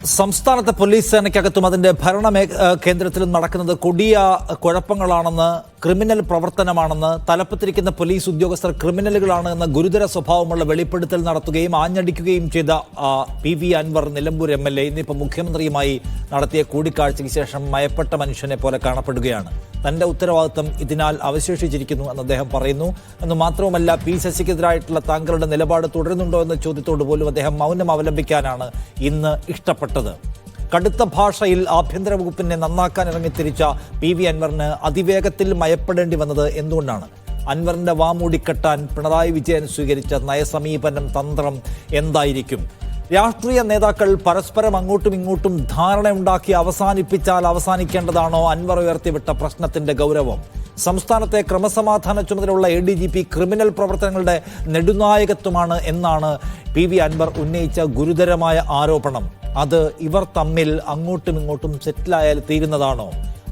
സംസ്ഥാനത്തെ പോലീസ് സേനയ്ക്കകത്തും അതിന്റെ ഭരണ കേന്ദ്രത്തിലും നടക്കുന്നത് കൊടിയ കുഴപ്പങ്ങളാണെന്ന്, ക്രിമിനൽ പ്രവർത്തനമാണെന്ന്, തലപ്പത്തിരിക്കുന്ന പോലീസ് ഉദ്യോഗസ്ഥർ ക്രിമിനലുകളാണ് എന്ന ഗുരുതര സ്വഭാവമുള്ള വെളിപ്പെടുത്തൽ നടത്തുകയും ആഞ്ഞടിക്കുകയും ചെയ്ത PV അൻവർ നിലമ്പൂർ MLA ഇന്നിപ്പോൾ മുഖ്യമന്ത്രിയുമായി നടത്തിയ കൂടിക്കാഴ്ചയ്ക്ക് ശേഷം മയപ്പെട്ട മനുഷ്യനെ പോലെ കാണപ്പെടുകയാണ്. തന്റെ ഉത്തരവാദിത്തം ഇതിനാൽ അവശേഷിച്ചിരിക്കുന്നു എന്ന് അദ്ദേഹം പറയുന്നു. എന്ന് മാത്രവുമല്ല, P ശശിക്കെതിരായിട്ടുള്ള താങ്കളുടെ നിലപാട് തുടരുന്നുണ്ടോ എന്ന ചോദ്യത്തോട് പോലും അദ്ദേഹം മൗനം അവലംബിക്കാനാണ് ഇന്ന് ഇഷ്ടപ്പെട്ടത്. കടുത്ത ഭാഷയിൽ ആഭ്യന്തര വകുപ്പിനെ നന്നാക്കാൻ ഇറങ്ങിത്തിരിച്ച PV അൻവറിന് അതിവേഗത്തിൽ മയപ്പെടേണ്ടി വന്നത് എന്തുകൊണ്ടാണ്? അൻവറിന്റെ വാമൂടിക്കെട്ടാൻ പിണറായി വിജയൻ സ്വീകരിച്ച നയസമീപനം, തന്ത്രം എന്തായിരിക്കും? രാഷ്ട്രീയ നേതാക്കൾ പരസ്പരം അങ്ങോട്ടും ഇങ്ങോട്ടും ധാരണയുണ്ടാക്കി അവസാനിപ്പിച്ചാൽ അവസാനിക്കേണ്ടതാണോ അൻവർ ഉയർത്തിവിട്ട പ്രശ്നത്തിന്റെ ഗൗരവം? സംസ്ഥാനത്തെ ക്രമസമാധാന ചുമതലയുള്ള ADGP ക്രിമിനൽ പ്രവർത്തനങ്ങളുടെ നെടുനായകത്വമാണ് എന്നാണ് PV അൻവർ ഉന്നയിച്ച ഗുരുതരമായ ആരോപണം. അത് ഇവർ തമ്മിൽ അങ്ങോട്ടും ഇങ്ങോട്ടും സെറ്റിലായാൽ തീരുന്നതാണോ?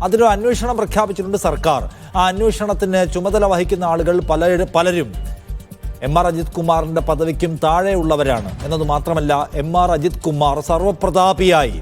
അതിലൊരു അന്വേഷണം പ്രഖ്യാപിച്ചിട്ടുണ്ട് സർക്കാർ. ആ അന്വേഷണത്തിന് ചുമതല വഹിക്കുന്ന ആളുകൾ പലരും MR അജിത് കുമാറിന്റെ പദവിക്കും താഴെയുള്ളവരാണ് എന്നത് മാത്രമല്ല, MR അജിത് കുമാർ സർവപ്രതാപിയായി,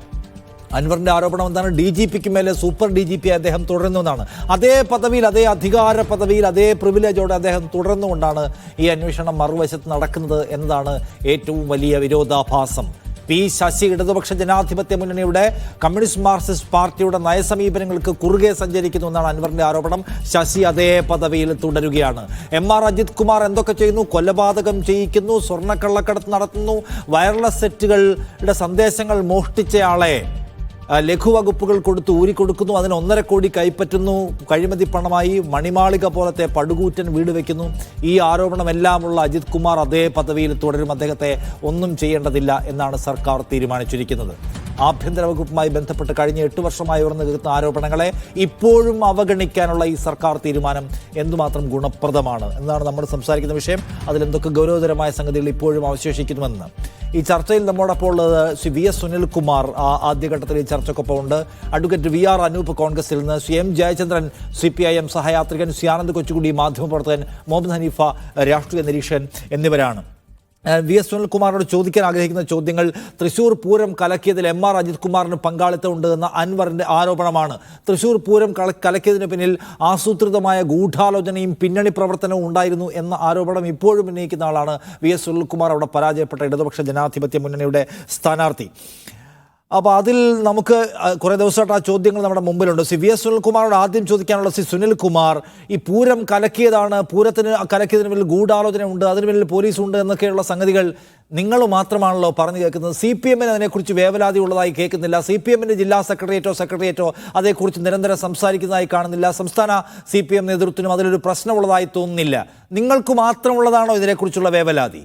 അൻവറിന്റെ ആരോപണം എന്താണ്, DGPക്ക് മേലെ സൂപ്പർ DGP അദ്ദേഹം തുടരുന്നതാണ്. അതേ പദവിയിൽ, അതേ അധികാര പദവിയിൽ, അതേ പ്രിവിലേജോടെ അദ്ദേഹം തുടർന്നുകൊണ്ടാണ് ഈ അന്വേഷണം മറുവശത്ത് നടക്കുന്നത് എന്നതാണ് ഏറ്റവും വലിയ വിരോധാഭാസം. P ശശി ഇടതുപക്ഷ ജനാധിപത്യ മുന്നണിയുടെ കമ്മ്യൂണിസ്റ്റ് മാർക്സിസ്റ്റ് പാർട്ടിയുടെ നയസമീപനങ്ങൾക്ക് കുറുകെ സഞ്ചരിക്കുന്നു എന്നാണ് അൻവറിന്റെ ആരോപണം. ശശി അതേ പദവിയിൽ തുടരുകയാണ്. MR അജിത് കുമാർ എന്തൊക്കെ ചെയ്യുന്നു? കൊലപാതകം ചെയ്യിക്കുന്നു, സ്വർണ്ണക്കള്ളക്കടത്ത് നടത്തുന്നു, വയർലെസ് സെറ്റുകളുടെ സന്ദേശങ്ങൾ മോഷ്ടിച്ചയാളെ ലഘുവകുപ്പുകൾ കൊടുത്ത് ഊരിക്കൊടുക്കുന്നു, അതിന് 1.5 കോടി കൈപ്പറ്റുന്നു, കഴിമതി പണമായി മണിമാളിക പോലത്തെ പടുകൂറ്റൻ വീട് വയ്ക്കുന്നു. ഈ ആരോപണമെല്ലാമുള്ള അജിത് കുമാർ അതേ പദവിയിൽ തുടരും. അദ്ദേഹത്തെ ഒന്നും ചെയ്യേണ്ടതില്ല എന്നാണ് സർക്കാർ തീരുമാനിച്ചിരിക്കുന്നത്. ആഭ്യന്തര വകുപ്പുമായി ബന്ധപ്പെട്ട് കഴിഞ്ഞ 8 വർഷമായി ഉയർന്നു നിൽക്കുന്ന ആരോപണങ്ങളെ ഇപ്പോഴും അവഗണിക്കാനുള്ള ഈ സർക്കാർ തീരുമാനം എന്തുമാത്രം ഗുണപ്രദമാണ് എന്നാണ് നമ്മൾ സംസാരിക്കുന്ന വിഷയം. അതിലെന്തൊക്കെ ഗൗരവതരമായ സംഗതികൾ ഇപ്പോഴും അവശേഷിക്കുന്നുവെന്ന് ഈ ചർച്ചയിൽ നമ്മോടൊപ്പം ഉള്ളത് ശ്രീ VS സുനിൽകുമാർ ആദ്യഘട്ടത്തിൽ ഈ ചർച്ചയ്ക്കൊപ്പം ഉണ്ട്. അഡ്വക്കേറ്റ് VR അനൂപ് കോൺഗ്രസിൽ നിന്ന്, ശ്രീ M ജയചന്ദ്രൻ CPIM സഹയാത്രികൻ, ശ്രീ ആനന്ദ് കൊച്ചുകുടി മാധ്യമപ്രവർത്തകൻ, മുഹമ്മദ് ഹനീഫ രാഷ്ട്രീയ നിരീക്ഷകൻ എന്നിവരാണ്. VS സുനിൽകുമാറിനോട് ചോദിക്കാൻ ആഗ്രഹിക്കുന്ന ചോദ്യങ്ങൾ: തൃശൂർ പൂരം കലക്കിയതിൽ MR അജിത് കുമാറിന് പങ്കാളിത്തമുണ്ട് എന്ന അൻവറിന്റെ ആരോപണമാണ്. തൃശൂർ പൂരം കലക്കിയതിന് പിന്നിൽ ആസൂത്രിതമായ ഗൂഢാലോചനയും പിന്നണി പ്രവർത്തനവും ഉണ്ടായിരുന്നു എന്ന ആരോപണം ഇപ്പോഴും ഉന്നയിക്കുന്ന ആളാണ് VS സുനിൽകുമാർ, അവിടെ പരാജയപ്പെട്ട ഇടതുപക്ഷ ജനാധിപത്യ മുന്നണിയുടെ സ്ഥാനാർത്ഥി. അപ്പോൾ അതിൽ നമുക്ക് കുറേ ദിവസമായിട്ട് ആ ചോദ്യങ്ങൾ നമ്മുടെ മുമ്പിലുണ്ട്. ശ്രീ VS സുനിൽകുമാറോട് ആദ്യം ചോദിക്കാനുള്ള, ശ്രീ സുനിൽകുമാർ, ഈ പൂരം കലക്കിയതാണ്, പൂരത്തിന് കലക്കിയതിന് പിന്നിൽ ഗൂഢാലോചന ഉണ്ട്, അതിന് പിന്നിൽ പോലീസുണ്ട് എന്നൊക്കെയുള്ള സംഗതികൾ നിങ്ങൾ മാത്രമാണല്ലോ പറഞ്ഞു കേൾക്കുന്നത്. CPMന് അതിനെക്കുറിച്ച് വേവലാതി ഉള്ളതായി കേൾക്കുന്നില്ല. CPMന്റെ ജില്ലാ സെക്രട്ടേറിയറ്റോ അതേക്കുറിച്ച് നിരന്തരം സംസാരിക്കുന്നതായി കാണുന്നില്ല. സംസ്ഥാന CPM നേതൃത്വത്തിനും അതിലൊരു പ്രശ്നമുള്ളതായി തോന്നുന്നില്ല. നിങ്ങൾക്ക് മാത്രമുള്ളതാണോ ഇതിനെക്കുറിച്ചുള്ള വേവലാതി?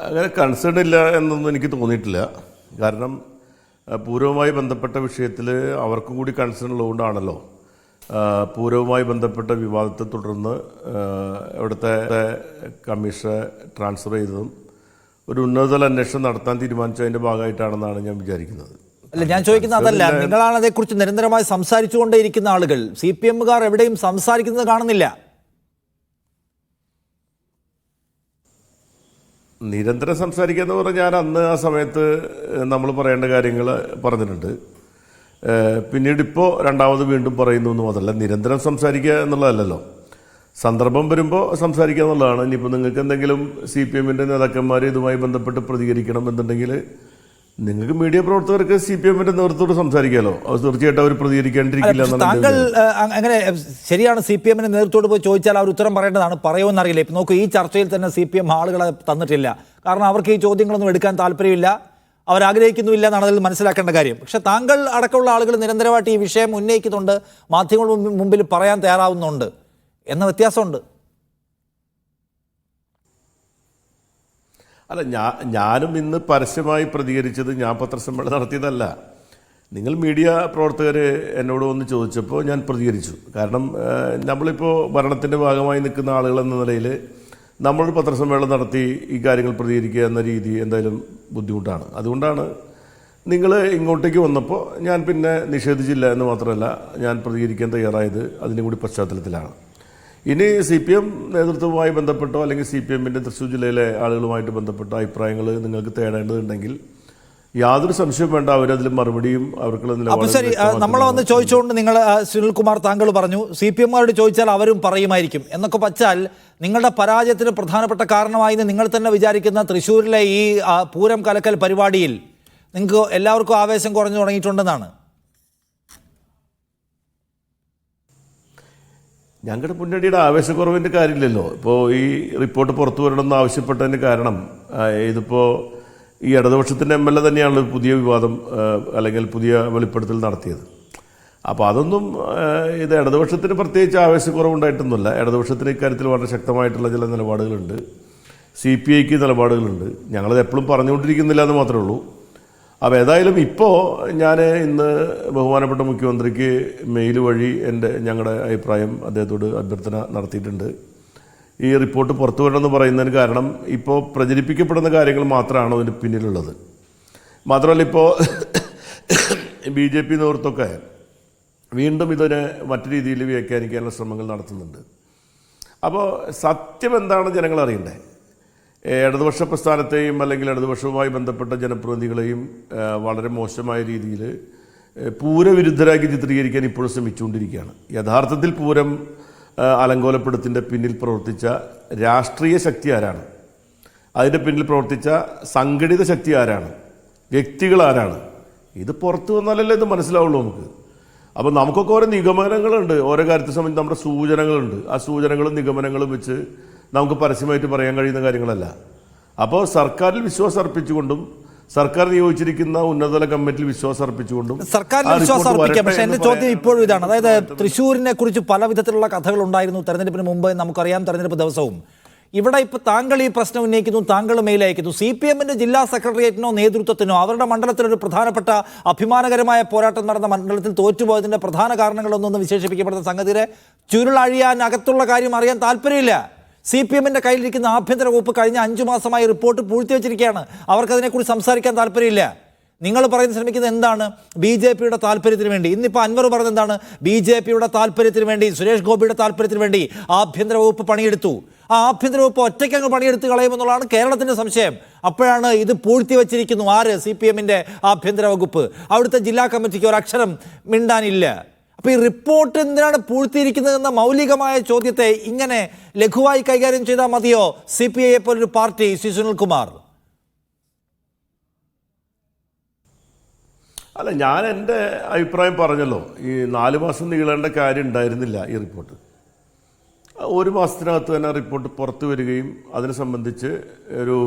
അങ്ങനെ കൺസേൺ ഇല്ല എന്നൊന്നും എനിക്ക് തോന്നിയിട്ടില്ല. കാരണം പൂരവുമായി ബന്ധപ്പെട്ട വിഷയത്തിൽ അവർക്കും കൂടി കൺസേൺ ഉള്ളതുകൊണ്ടാണല്ലോ പൂരവുമായി ബന്ധപ്പെട്ട വിവാദത്തെ തുടർന്ന് ഇവിടുത്തെ കമ്മീഷനെ ട്രാൻസ്ഫർ ചെയ്തതും ഒരു ഉന്നതതല അന്വേഷണം നടത്താൻ തീരുമാനിച്ചതിൻ്റെ ഭാഗമായിട്ടാണെന്നാണ് ഞാൻ വിചാരിക്കുന്നത്. അല്ല, ഞാൻ ചോദിക്കുന്നത് അതല്ല. നിങ്ങളാണ് അതേക്കുറിച്ച് നിരന്തരമായി സംസാരിച്ചുകൊണ്ടേയിരിക്കുന്ന ആളുകൾ. CPMകാർ എവിടെയും സംസാരിക്കുന്നത് കാണുന്നില്ല. നിരന്തരം സംസാരിക്കുക എന്ന് പറഞ്ഞാൽ ഞാൻ അന്ന് ആ സമയത്ത് നമ്മൾ പറയേണ്ട കാര്യങ്ങൾ പറഞ്ഞിട്ടുണ്ട്. പിന്നീട് ഇപ്പോൾ രണ്ടാമത് വീണ്ടും പറയുന്നു എന്ന് മാത്രമല്ല, നിരന്തരം സംസാരിക്കുക എന്നുള്ളതല്ലല്ലോ, സന്ദർഭം വരുമ്പോൾ സംസാരിക്കുക എന്നുള്ളതാണ്. ഇനിയിപ്പോൾ നിങ്ങൾക്ക് എന്തെങ്കിലും CPMന്റെ നേതാക്കന്മാർ ഇതുമായി ബന്ധപ്പെട്ട് പ്രതികരിക്കണം എന്നുണ്ടെങ്കിൽ നിങ്ങൾക്ക് മീഡിയ പ്രവർത്തകർക്ക് CPMന്റെ നേതൃത്വത്തോട് സംസാരിക്കാമല്ലോ. അത് തീർച്ചയായിട്ടും അവർ പ്രതികരിക്കാണ്ടിരിക്കില്ല. താങ്കൾ അങ്ങനെ ശരിയാണ്, CPMന്റെ നേതൃത്വത്തോട് പോയി ചോദിച്ചാൽ അവർ ഉത്തരം പറയേണ്ടതാണ്. പറയുമെന്ന് അറിയില്ല. ഇപ്പം നോക്കൂ, ഈ ചർച്ചയിൽ തന്നെ CPM ആളുകളെ തന്നിട്ടില്ല. കാരണം അവർക്ക് ഈ ചോദ്യങ്ങളൊന്നും എടുക്കാൻ താല്പര്യമില്ല, അവരാഗ്രഹിക്കുന്നുമില്ല എന്നാണ് അതിൽ മനസ്സിലാക്കേണ്ട കാര്യം. പക്ഷെ താങ്കൾ അടക്കമുള്ള ആളുകൾ നിരന്തരമായിട്ട് ഈ വിഷയം ഉന്നയിക്കുന്നുണ്ട്, മാധ്യമങ്ങൾ മുമ്പിൽ പറയാൻ തയ്യാറാവുന്നുണ്ട് എന്ന വ്യത്യാസമുണ്ട്. അല്ല, ഞാനും ഇന്ന് പരസ്യമായി പ്രതികരിച്ചത് ഞാൻ പത്രസമ്മേളനം നടത്തിയതല്ല. നിങ്ങൾ മീഡിയ പ്രവർത്തകർ എന്നോട് വന്ന് ചോദിച്ചപ്പോൾ ഞാൻ പ്രതികരിച്ചു. കാരണം നമ്മളിപ്പോൾ ഭരണത്തിൻ്റെ ഭാഗമായി നിൽക്കുന്ന ആളുകൾ എന്ന നിലയിൽ നമ്മൾ പത്രസമ്മേളനം നടത്തി ഈ കാര്യങ്ങൾ പ്രതികരിക്കുക എന്ന രീതി എന്തായാലും ബുദ്ധിമുട്ടാണ്. അതുകൊണ്ടാണ് നിങ്ങൾ ഇങ്ങോട്ടേക്ക് വന്നപ്പോൾ ഞാൻ പിന്നെ നിഷേധിച്ചില്ല എന്ന് മാത്രമല്ല, ഞാൻ പ്രതികരിക്കാൻ തയ്യാറായത് അതിൻ്റെ കൂടി പശ്ചാത്തലത്തിലാണ്. ഇനി CPM നേതൃത്വവുമായി ബന്ധപ്പെട്ടോ അല്ലെങ്കിൽ CPMന്റെ തൃശ്ശൂർ ജില്ലയിലെ ആളുകളുമായിട്ട് ബന്ധപ്പെട്ട അഭിപ്രായങ്ങൾ നിങ്ങൾക്ക് തേടേണ്ടതുണ്ടെങ്കിൽ യാതൊരു സംശയവും വേണ്ട, അവരതിൽ മറുപടിയും അവർക്കുള്ള അപ്പൊ ശരി, നമ്മളെ വന്ന് ചോദിച്ചുകൊണ്ട് നിങ്ങൾ സുനിൽകുമാർ താങ്കൾ പറഞ്ഞു CPMമാരോട് ചോദിച്ചാൽ അവരും പറയുമായിരിക്കും എന്നൊക്കെ വച്ചാൽ നിങ്ങളുടെ പരാജയത്തിന് പ്രധാനപ്പെട്ട കാരണമായി നിങ്ങൾ തന്നെ വിചാരിക്കുന്ന തൃശ്ശൂരിലെ ഈ പൂരം കലക്കൽ പരിപാടിയിൽ നിങ്ങൾക്ക് എല്ലാവർക്കും ആവേശം കുറഞ്ഞു തുടങ്ങിയിട്ടുണ്ടെന്നാണ്. ഞങ്ങളുടെ മുന്നണിയുടെ ആവേശക്കുറവിൻ്റെ കാര്യമില്ലല്ലോ. ഇപ്പോൾ ഈ റിപ്പോർട്ട് പുറത്തു വരണമെന്ന് ആവശ്യപ്പെട്ടതിന് കാരണം ഇതിപ്പോൾ ഈ ഇടതുപക്ഷത്തിൻ്റെ MLA തന്നെയാണല്ലോ പുതിയ വിവാദം അല്ലെങ്കിൽ പുതിയ വെളിപ്പെടുത്തൽ നടത്തിയത്. അപ്പോൾ അതൊന്നും ഇത് ഇടതുപക്ഷത്തിന് പ്രത്യേകിച്ച് ആവേശക്കുറവുണ്ടായിട്ടൊന്നുമില്ല. ഇടതുപക്ഷത്തിന് ഇക്കാര്യത്തിൽ വളരെ ശക്തമായിട്ടുള്ള ചില നിലപാടുകളുണ്ട്, CPIക്ക് നിലപാടുകളുണ്ട്. ഞങ്ങളത് എപ്പോഴും പറഞ്ഞുകൊണ്ടിരിക്കുന്നില്ല എന്ന് മാത്രമേ ഉള്ളൂ. അപ്പോൾ ഏതായാലും ഇപ്പോൾ ഞാൻ ഇന്ന് ബഹുമാനപ്പെട്ട മുഖ്യമന്ത്രിക്ക് മെയിൽ വഴി ഞങ്ങളുടെ അഭിപ്രായം അദ്ദേഹത്തോട് അഭ്യർത്ഥന നടത്തിയിട്ടുണ്ട്. ഈ റിപ്പോർട്ട് പുറത്തു വരണമെന്ന് പറയുന്നതിന് കാരണം ഇപ്പോൾ പ്രചരിപ്പിക്കപ്പെടുന്ന കാര്യങ്ങൾ മാത്രമാണ് അതിന് പിന്നിലുള്ളത്. മാത്രമല്ല ഇപ്പോൾ BJP നേതൃത്വമൊക്കെ വീണ്ടും ഇതിനെ മറ്റു രീതിയിൽ വ്യാഖ്യാനിക്കാനുള്ള ശ്രമങ്ങൾ നടത്തുന്നുണ്ട്. അപ്പോൾ സത്യം എന്താണ് ജനങ്ങൾ അറിയണ്ടേ? ഇടതുപക്ഷ പ്രസ്ഥാനത്തെയും അല്ലെങ്കിൽ ഇടതുപക്ഷവുമായി ബന്ധപ്പെട്ട ജനപ്രതിനിധികളെയും വളരെ മോശമായ രീതിയിൽ പൂരവിരുദ്ധരാക്കി ചിത്രീകരിക്കാൻ ഇപ്പോഴും ശ്രമിച്ചുകൊണ്ടിരിക്കുകയാണ്. യഥാർത്ഥത്തിൽ പൂരം അലങ്കോലപ്പെടുത്തിൻ്റെ പിന്നിൽ പ്രവർത്തിച്ച രാഷ്ട്രീയ ശക്തി ആരാണ്? അതിൻ്റെ പിന്നിൽ പ്രവർത്തിച്ച സംഘടിത ശക്തി ആരാണ്? വ്യക്തികൾ ആരാണ്? ഇത് പുറത്തു വന്നാലല്ലേ ഇത് മനസ്സിലാവുള്ളൂ നമുക്ക്. അപ്പോൾ നമുക്കൊക്കെ ഓരോ നിഗമനങ്ങളുണ്ട്, ഓരോ കാര്യത്തെ സംബന്ധിച്ച് നമ്മുടെ സൂചനകളുണ്ട്. ആ സൂചനകളും നിഗമനങ്ങളും വെച്ച് നമുക്ക് പരസ്യമായിട്ട് പറയാൻ കഴിയുന്ന കാര്യങ്ങളല്ല. അപ്പോൾ സർക്കാരിൽ വിശ്വാസം അർപ്പിച്ചുകൊണ്ടും സർക്കാർ നിയോഗിച്ചിരിക്കുന്ന ഉന്നതതല കമ്മിറ്റിയിൽ വിശ്വാസം അർപ്പിച്ചുകൊണ്ടും സർക്കാരിൽ വിശ്വാസം അർപ്പിക്കാം. പക്ഷേ എൻ്റെ ചോദ്യം ഇപ്പോഴും ഇതാണ്, അതായത് തൃശ്ശൂരിനെ കുറിച്ച് പല വിധത്തിലുള്ള കഥകൾ ഉണ്ടായിരുന്നു തെരഞ്ഞെടുപ്പിന് മുമ്പ്, നമുക്കറിയാം, തെരഞ്ഞെടുപ്പ് ദിവസവും. ഇവിടെ ഇപ്പോൾ താങ്കൾ ഈ പ്രശ്നം ഉന്നയിക്കുന്നു, താങ്കൾ മെയിൽ അയക്കുന്നു. CPMന്റെ ജില്ലാ സെക്രട്ടേറിയറ്റിനോ നേതൃത്വത്തിനോ അവരുടെ മണ്ഡലത്തിലൊരു പ്രധാനപ്പെട്ട അഭിമാനകരമായ പോരാട്ടം നടന്ന മണ്ഡലത്തിൽ തോറ്റുപോയതിൻ്റെ പ്രധാന കാരണങ്ങളൊന്നും വിശേഷിപ്പിക്കപ്പെടുന്ന സംഗതിയുടെ ചുരുളഴിയാൻ അകത്തുള്ള കാര്യം അറിയാൻ താല്പര്യമില്ല. CPMന്റെ കയ്യിലിരിക്കുന്ന ആഭ്യന്തര വകുപ്പ് കഴിഞ്ഞ 5 മാസമായി റിപ്പോർട്ട് പൂഴ്ത്തിവെച്ചിരിക്കുകയാണ്. അവർക്കതിനെക്കുറിച്ച് സംസാരിക്കാൻ താല്പര്യമില്ല. നിങ്ങൾ പറയാൻ ശ്രമിക്കുന്നത് എന്താണ്? BJPയുടെ താല്പര്യത്തിന് വേണ്ടി. ഇന്നിപ്പോൾ അൻവർ പറഞ്ഞത് എന്താണ്? BJPയുടെ താല്പര്യത്തിന് വേണ്ടി, സുരേഷ് ഗോപിയുടെ താല്പര്യത്തിന് വേണ്ടി ആഭ്യന്തര വകുപ്പ് പണിയെടുത്തു. ആ ആഭ്യന്തര വകുപ്പ് ഒറ്റയ്ക്കങ്ങ് പണിയെടുത്ത് കളയുമെന്നുള്ളതാണ് കേരളത്തിൻ്റെ സംശയം. അപ്പോഴാണ് ഇത് പൂഴ്ത്തി വച്ചിരിക്കുന്നു. ആര്? CPMന്റെ ആഭ്യന്തര വകുപ്പ്. അവിടുത്തെ ജില്ലാ കമ്മിറ്റിക്ക് ഒരു അക്ഷരം മിണ്ടാനില്ല. അപ്പോൾ ഈ റിപ്പോർട്ട് എന്തിനാണ് പൂഴ്ത്തിയിരിക്കുന്നതെന്ന മൗലികമായ ചോദ്യത്തെ ഇങ്ങനെ ലഘുവായി കൈകാര്യം ചെയ്താൽ മതിയോ CPI പോലൊരു പാർട്ടി? ശ്രീ സുനിൽകുമാർ. അല്ല, ഞാൻ എൻ്റെ അഭിപ്രായം പറഞ്ഞല്ലോ. ഈ 4 മാസം നീളേണ്ട കാര്യം ഉണ്ടായിരുന്നില്ല ഈ റിപ്പോർട്ട്. 1 മാസത്തിനകത്ത് തന്നെ റിപ്പോർട്ട് പുറത്തു വരികയും അതിനെ സംബന്ധിച്ച് ഒരു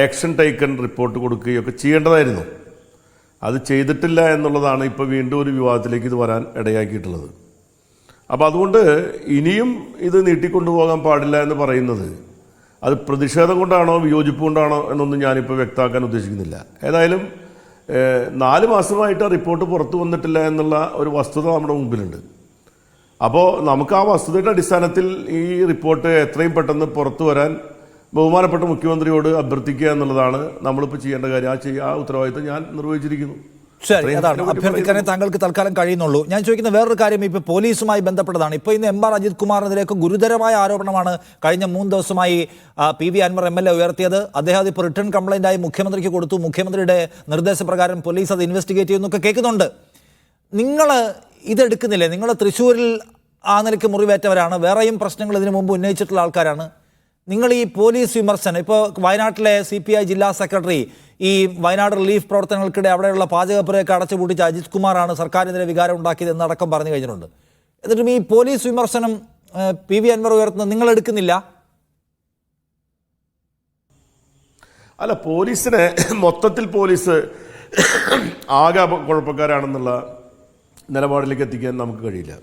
ആക്ഷൻ ടേക്കൺ റിപ്പോർട്ട് കൊടുക്കുകയൊക്കെ ചെയ്യേണ്ടതായിരുന്നു. അത് ചെയ്തിട്ടില്ല എന്നുള്ളതാണ് ഇപ്പോൾ വീണ്ടും ഒരു വിവാദത്തിലേക്ക് ഇത് വരാൻ ഇടയാക്കിയിട്ടുള്ളത്. അപ്പോൾ അതുകൊണ്ട് ഇനിയും ഇത് നീട്ടിക്കൊണ്ടുപോകാൻ പാടില്ല എന്ന് പറയുന്നത് അത് പ്രതിഷേധം കൊണ്ടാണോ വിയോജിപ്പ് കൊണ്ടാണോ എന്നൊന്നും ഞാനിപ്പോൾ വ്യക്തമാക്കാൻ ഉദ്ദേശിക്കുന്നില്ല. ഏതായാലും 4 മാസമായിട്ട് റിപ്പോർട്ട് പുറത്തു വന്നിട്ടില്ല എന്നുള്ള ഒരു വസ്തുത നമ്മുടെ മുമ്പിലുണ്ട്. അപ്പോൾ നമുക്ക് ആ വസ്തുതയുടെ അടിസ്ഥാനത്തിൽ ഈ റിപ്പോർട്ട് എത്രയും പെട്ടെന്ന് പുറത്തു വരാൻ ബഹുമാനപ്പെട്ട മുഖ്യമന്ത്രിയോട് അഭ്യർത്ഥിക്കുക എന്നുള്ളതാണ് നമ്മളിപ്പോൾ ചെയ്യേണ്ട കാര്യം. ആ ഉത്തരവാദിത്തം ഞാൻ നിർവഹിച്ചിരിക്കുന്നു. ശരി, അതാണ് അഭ്യർത്ഥിക്കാനേ താങ്കൾക്ക് തൽക്കാലം കഴിയുന്നുള്ളൂ. ഞാൻ ചോദിക്കുന്ന വേറൊരു കാര്യം ഇപ്പോൾ പോലീസുമായി ബന്ധപ്പെട്ടതാണ്. ഇപ്പോൾ ഇന്ന് MR അജിത് കുമാറിനെതിരെയൊക്കെ ഗുരുതരമായ ആരോപണമാണ് കഴിഞ്ഞ 3 ദിവസമായി PV അൻവർ MLA ഉയർത്തിയത്. അദ്ദേഹം അതിപ്പോൾ റിട്ടേൺ കംപ്ലൈൻ്റായി മുഖ്യമന്ത്രിക്ക് കൊടുത്തു. മുഖ്യമന്ത്രിയുടെ നിർദ്ദേശപ്രകാരം പോലീസ് അത് ഇൻവെസ്റ്റിഗേറ്റ് ചെയ്യുന്നൊക്കെ കേൾക്കുന്നുണ്ട്. നിങ്ങൾ ഇതെടുക്കുന്നില്ലേ? നിങ്ങൾ തൃശ്ശൂരിൽ ആ നിലയ്ക്ക് മുറിവേറ്റവരാണ്, വേറെയും പ്രശ്നങ്ങൾ ഇതിനു മുമ്പ് ഉന്നയിച്ചിട്ടുള്ള ആൾക്കാരാണ്. നിങ്ങൾ ഈ പോലീസ് വിമർശനം, ഇപ്പോൾ വയനാട്ടിലെ CPI ജില്ലാ സെക്രട്ടറി ഈ വയനാട് റിലീഫ് പ്രവർത്തനങ്ങൾക്കിടെ അവിടെയുള്ള പാചകപ്പുരയൊക്കെ അടച്ചുപൂട്ടിച്ച അജിത് കുമാറാണ് സർക്കാരിനെതിരെ വികാരം ഉണ്ടാക്കിയത് എന്നടക്കം പറഞ്ഞു കഴിഞ്ഞിട്ടുണ്ട്. എന്നിട്ടും ഈ പോലീസ് വിമർശനം PV അൻവർ ഉയർത്തുന്നത് നിങ്ങൾ എടുക്കുന്നില്ല? അല്ല, പോലീസിനെ മൊത്തത്തിൽ പോലീസ് ആകെ കുഴപ്പക്കാരാണെന്നുള്ള നിലപാടിലേക്ക് എത്തിക്കാൻ നമുക്ക് കഴിയില്ല.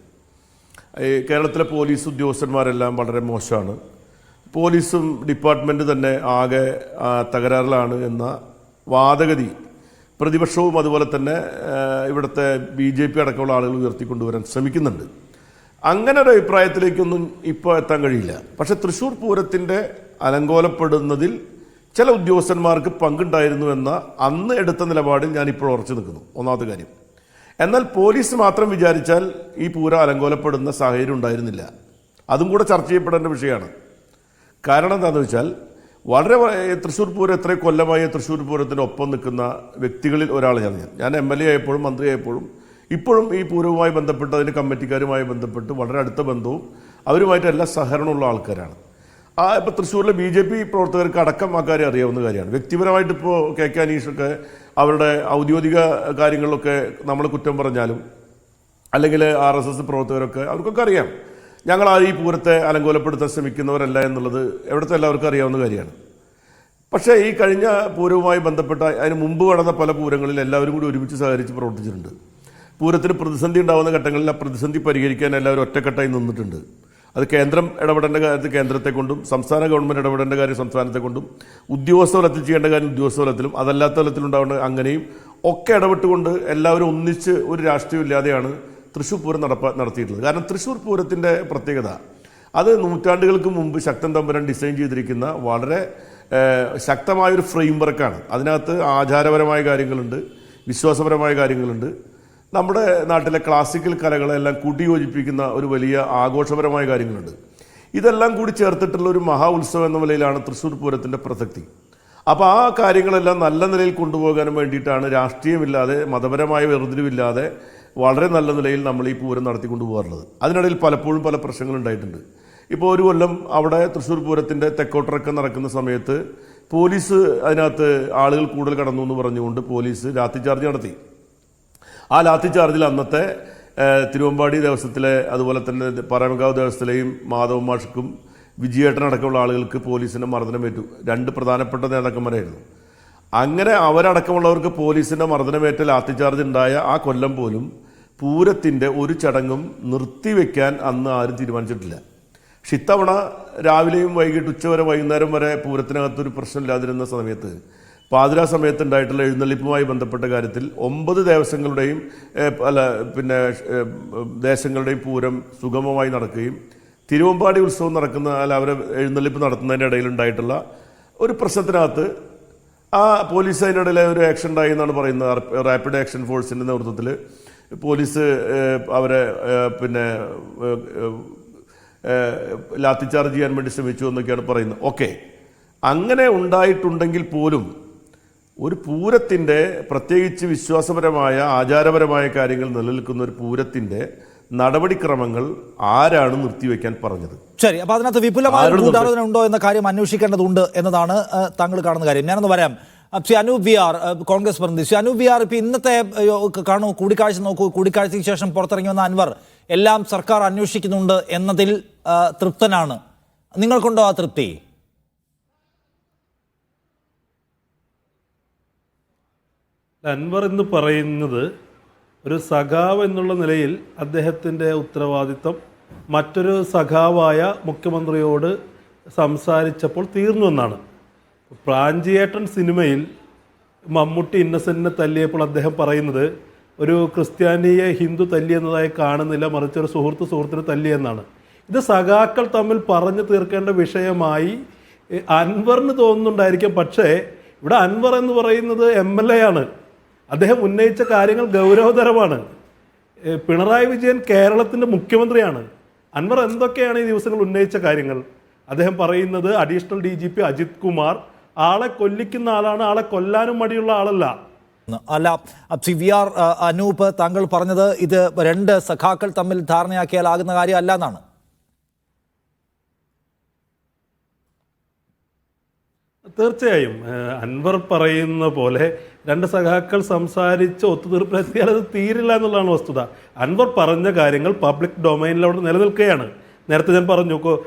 കേരളത്തിലെ പോലീസ് ഉദ്യോഗസ്ഥന്മാരെല്ലാം വളരെ മോശമാണ്, പോലീസും ഡിപ്പാർട്ട്മെൻറ്റ് തന്നെ ആകെ തകരാറിലാണ് എന്ന വാദഗതി പ്രതിപക്ഷവും അതുപോലെ തന്നെ ഇവിടുത്തെ BJP അടക്കമുള്ള ആളുകൾ ഉയർത്തിക്കൊണ്ടുവരാൻ ശ്രമിക്കുന്നുണ്ട്. അങ്ങനെ ഒരു അഭിപ്രായത്തിലേക്കൊന്നും ഇപ്പോൾ എത്താൻ കഴിയില്ല. പക്ഷേ തൃശ്ശൂർ പൂരത്തിൻ്റെ അലങ്കോലപ്പെടുന്നതിൽ ചില ഉദ്യോഗസ്ഥന്മാർക്ക് പങ്കുണ്ടായിരുന്നു എന്ന അന്ന് എടുത്ത നിലപാടിൽ ഞാനിപ്പോൾ ഉറച്ചു നിൽക്കുന്നു, ഒന്നാമത്തെ കാര്യം. എന്നാൽ പോലീസ് മാത്രം വിചാരിച്ചാൽ ഈ പൂരം അലങ്കോലപ്പെടുന്ന സാഹചര്യം ഉണ്ടായിരുന്നില്ല. അതും കൂടെ ചർച്ച ചെയ്യപ്പെടേണ്ട വിഷയമാണ്. കാരണം എന്താണെന്ന് വെച്ചാൽ വളരെ തൃശ്ശൂർ പൂരം എത്ര കൊല്ലമായി തൃശ്ശൂർ പൂരത്തിൻ്റെ ഒപ്പം നിൽക്കുന്ന വ്യക്തികളിൽ ഒരാൾ ഞാൻ MLA ആയപ്പോഴും മന്ത്രിയായപ്പോഴും ഇപ്പോഴും ഈ പൂരവുമായി ബന്ധപ്പെട്ട് അതിൻ്റെ കമ്മിറ്റിക്കാരുമായി ബന്ധപ്പെട്ട് വളരെ അടുത്ത ബന്ധവും അവരുമായിട്ട് എല്ലാ സഹകരണമുള്ള ആൾക്കാരാണ്. ഇപ്പോൾ തൃശ്ശൂരിലെ BJP പ്രവർത്തകർക്ക് അടക്കം ആ കാര്യം അറിയാവുന്ന കാര്യമാണ്. വ്യക്തിപരമായിട്ട് ഇപ്പോൾ KK അനീഷൊക്കെ അവരുടെ ഔദ്യോഗിക കാര്യങ്ങളിലൊക്കെ നമ്മൾ കുറ്റം പറഞ്ഞാലും അല്ലെങ്കിൽ RSS പ്രവർത്തകരൊക്കെ അവർക്കൊക്കെ അറിയാം ഞങ്ങൾ ഈ പൂരത്തെ അലങ്കോലപ്പെടുത്താൻ ശ്രമിക്കുന്നവരല്ല എന്നുള്ളത് എവിടുത്തെ എല്ലാവർക്കും അറിയാവുന്ന കാര്യമാണ്. പക്ഷേ ഈ കഴിഞ്ഞ പൂരവുമായി ബന്ധപ്പെട്ട അതിന് മുമ്പ് നടന്ന പല പൂരങ്ങളിൽ എല്ലാവരും കൂടി ഒരുമിച്ച് സഹകരിച്ച് പ്രവർത്തിച്ചിട്ടുണ്ട്. പൂരത്തിന് പ്രതിസന്ധി ഉണ്ടാകുന്ന ഘട്ടങ്ങളിൽ ആ പ്രതിസന്ധി പരിഹരിക്കാൻ എല്ലാവരും ഒറ്റക്കെട്ടായി നിന്നിട്ടുണ്ട്. അത് കേന്ദ്രം ഇടപെടേണ്ട കാര്യത്തിൽ കേന്ദ്രത്തെ കൊണ്ടും സംസ്ഥാന ഗവൺമെൻറ് ഇടപെടേണ്ട കാര്യം സംസ്ഥാനത്തെ കൊണ്ടും ഉദ്യോഗസ്ഥ തലത്തിൽ ചെയ്യേണ്ട കാര്യം ഉദ്യോഗസ്ഥ തലത്തിലും അതല്ലാത്ത തലത്തിലുണ്ടാവേണ്ട അങ്ങനെയും ഒക്കെ ഇടപെട്ടുകൊണ്ട് എല്ലാവരും ഒന്നിച്ച് ഒരു രാഷ്ട്രീയം ഇല്ലാതെയാണ് തൃശ്ശൂർ പൂരം നടത്തിയിട്ടുള്ളത്. കാരണം തൃശ്ശൂർ പൂരത്തിൻ്റെ പ്രത്യേകത അത് നൂറ്റാണ്ടുകൾക്ക് മുമ്പ് ശക്തൻ തമ്പുരാൻ ഡിസൈൻ ചെയ്തിരിക്കുന്ന വളരെ ശക്തമായൊരു ഫ്രെയിം വർക്കാണ്. അതിനകത്ത് ആചാരപരമായ കാര്യങ്ങളുണ്ട്, വിശ്വാസപരമായ കാര്യങ്ങളുണ്ട്, നമ്മുടെ നാട്ടിലെ ക്ലാസിക്കൽ കലകളെല്ലാം കൂട്ടിയോജിപ്പിക്കുന്ന ഒരു വലിയ ആഘോഷപരമായ കാര്യങ്ങളുണ്ട്. ഇതെല്ലാം കൂടി ചേർത്തിട്ടുള്ള ഒരു മഹാ ഉത്സവം എന്ന നിലയിലാണ് തൃശ്ശൂർ പൂരത്തിൻ്റെ പ്രസക്തി. അപ്പോൾ ആ കാര്യങ്ങളെല്ലാം നല്ല നിലയിൽ കൊണ്ടുപോകാനും വേണ്ടിയിട്ടാണ് രാഷ്ട്രീയമില്ലാതെ മതപരമായ വേർതിരിവില്ലാതെ വളരെ നല്ല നിലയിൽ നമ്മൾ ഈ പൂരം നടത്തിക്കൊണ്ടു പോകാറുള്ളത്. അതിനിടയിൽ പലപ്പോഴും പല പ്രശ്നങ്ങളുണ്ടായിട്ടുണ്ട്. ഇപ്പോൾ ഒരു കൊല്ലം അവിടെ തൃശ്ശൂർ പൂരത്തിൻ്റെ തെക്കോട്ടിറക്കം നടക്കുന്ന സമയത്ത് പോലീസ് അതിനകത്ത് ആളുകൾ കൂടുതൽ കടന്നു എന്ന് പറഞ്ഞുകൊണ്ട് പോലീസ് ലാത്തി ചാർജ് നടത്തി. ആ ലാത്തി ചാർജിൽ അന്നത്തെ തിരുവമ്പാടി ദേവസ്വത്തിലെ അതുപോലെ തന്നെ പറമേക്കാവ് ദേവസ്വത്തിലെയും മാധവ മാഷ്ക്കും വിജയേട്ടനടക്കമുള്ള ആളുകൾക്ക് പോലീസിൻ്റെ മർദ്ദനമേറ്റു. 2 പ്രധാനപ്പെട്ട നേതാക്കന്മാരായിരുന്നു. അങ്ങനെ അവരടക്കമുള്ളവർക്ക് പോലീസിൻ്റെ മർദ്ദനമേറ്റ ലാത്തി ചാർജ് ഉണ്ടായ ആ കൊല്ലം പോലും പൂരത്തിൻ്റെ ഒരു ചടങ്ങും നിർത്തിവെക്കാൻ അന്ന് ആരും തീരുമാനിച്ചിട്ടില്ല. പക്ഷെ ഇത്തവണ രാവിലെയും വൈകിട്ട് ഉച്ചവരെ വൈകുന്നേരം വരെ പൂരത്തിനകത്തൊരു പ്രശ്നമില്ലാതിരുന്ന സമയത്ത് പാതിരാ സമയത്ത് ഉണ്ടായിട്ടുള്ള എഴുന്നള്ളിപ്പുമായി ബന്ധപ്പെട്ട കാര്യത്തിൽ 9 ദേവസ്വങ്ങളുടെയും ദേശങ്ങളുടെയും പൂരം സുഗമമായി നടക്കുകയും തിരുവമ്പാടി ഉത്സവം നടക്കുന്ന അവരെ എഴുന്നള്ളിപ്പ് നടത്തുന്നതിൻ്റെ ഇടയിലുണ്ടായിട്ടുള്ള ഒരു പ്രശ്നത്തിനകത്ത് ആ പോലീസ് അതിനിടയിൽ ഒരു ആക്ഷൻ ഉണ്ടായി എന്നാണ് പറയുന്നത്. റാപ്പിഡ് ആക്ഷൻ ഫോഴ്സിൻ്റെ നേതൃത്വത്തിൽ പോലീസ് അവരെ ലാത്തി ചാർജ് ചെയ്യാൻ വേണ്ടി ശ്രമിച്ചു എന്നൊക്കെയാണ് പറയുന്നത്. ഓക്കെ, അങ്ങനെ ഉണ്ടായിട്ടുണ്ടെങ്കിൽ പോലും ഒരു പൂരത്തിൻ്റെ പ്രത്യേകിച്ച് വിശ്വാസപരമായ ആചാരപരമായ കാര്യങ്ങൾ നിലനിൽക്കുന്ന ഒരു പൂരത്തിൻ്റെ നടപടിക്രമങ്ങൾ ആരാണ് നിർത്തിവെക്കാൻ പറഞ്ഞത്? ശരി, അപ്പോൾ അതിനകത്ത് വിപുലമായ ഗൂഢാലോചന ഉണ്ടോ എന്ന കാര്യം അന്വേഷിക്കേണ്ടതുണ്ട് എന്നതാണ് താങ്കൾ കാണുന്ന കാര്യം. ഞാനൊന്ന് വരാം. ശ്രീ അനൂപ് VR, കോൺഗ്രസ് പ്രതിനിധി. ശ്രീ അനൂപ് VR, ഇപ്പോൾ ഇന്നത്തെ കാണൂ, കൂടിക്കാഴ്ച നോക്കൂ. കൂടിക്കാഴ്ചയ്ക്ക് ശേഷം പുറത്തിറങ്ങി വന്ന അൻവർ എല്ലാം സർക്കാർ അന്വേഷിക്കുന്നുണ്ട് എന്നതിൽ തൃപ്തനാണ്. നിങ്ങൾക്കുണ്ടോ ആ തൃപ്തി? അൻവർ എന്ന് പറയുന്നത് ഒരു സഖാവ് എന്നുള്ള നിലയിൽ അദ്ദേഹത്തിൻ്റെ ഉത്തരവാദിത്തം മറ്റൊരു സഖാവായ മുഖ്യമന്ത്രിയോട് സംസാരിച്ചപ്പോൾ തീർന്നു എന്നാണ്. പ്രാഞ്ചിയേട്ടൻ സിനിമയിൽ മമ്മൂട്ടി ഇന്നസെന്റിനെ തല്ലിയപ്പോൾ അദ്ദേഹം പറയുന്നത് ഒരു ക്രിസ്ത്യാനിയെ ഹിന്ദു തല്ലിയെന്നതായി കാണുന്നില്ല, മറിച്ച് ഒരു സുഹൃത്തിനെ തല്ലിയെന്നാണ്. ഇത് സഖാക്കൾ തമ്മിൽ പറഞ്ഞു തീർക്കേണ്ട വിഷയമായി അൻവറിന് തോന്നുന്നുണ്ടായിരിക്കും. പക്ഷേ ഇവിടെ അൻവർ എന്ന് പറയുന്നത് MLA ആണ്. അദ്ദേഹം ഉന്നയിച്ച കാര്യങ്ങൾ ഗൗരവതരമാണ്. പിണറായി വിജയൻ കേരളത്തിൻ്റെ മുഖ്യമന്ത്രിയാണ്. അൻവർ എന്തൊക്കെയാണ് ഈ ദിവസങ്ങൾ ഉന്നയിച്ച കാര്യങ്ങൾ? അദ്ദേഹം പറയുന്നത് അഡീഷണൽ DGP അജിത് കുമാർ ആളെ കൊല്ലിക്കുന്ന ആളാണ്, ആളെ കൊല്ലാനും മടിയുള്ള ആളല്ല. അല്ല, VR അനൂപ്, താങ്കൾ പറഞ്ഞത് ഇത് 2 സഖാക്കൾ തമ്മിൽ ധാരണയാക്കിയാലാകുന്ന കാര്യം അല്ല എന്നാണ്. തീർച്ചയായും അൻവർ പറയുന്ന പോലെ 2 സഖാക്കൾ സംസാരിച്ച് ഒത്തുതീർപ്പിലെത്തിയാൽ അത് തീരില്ല എന്നുള്ളതാണ് വസ്തുത. അൻവർ പറഞ്ഞ കാര്യങ്ങൾ പബ്ലിക് ഡൊമൈനിൽ അവിടെ നിലനിൽക്കുകയാണ്. നേരത്തെ ഞാൻ പറഞ്ഞു,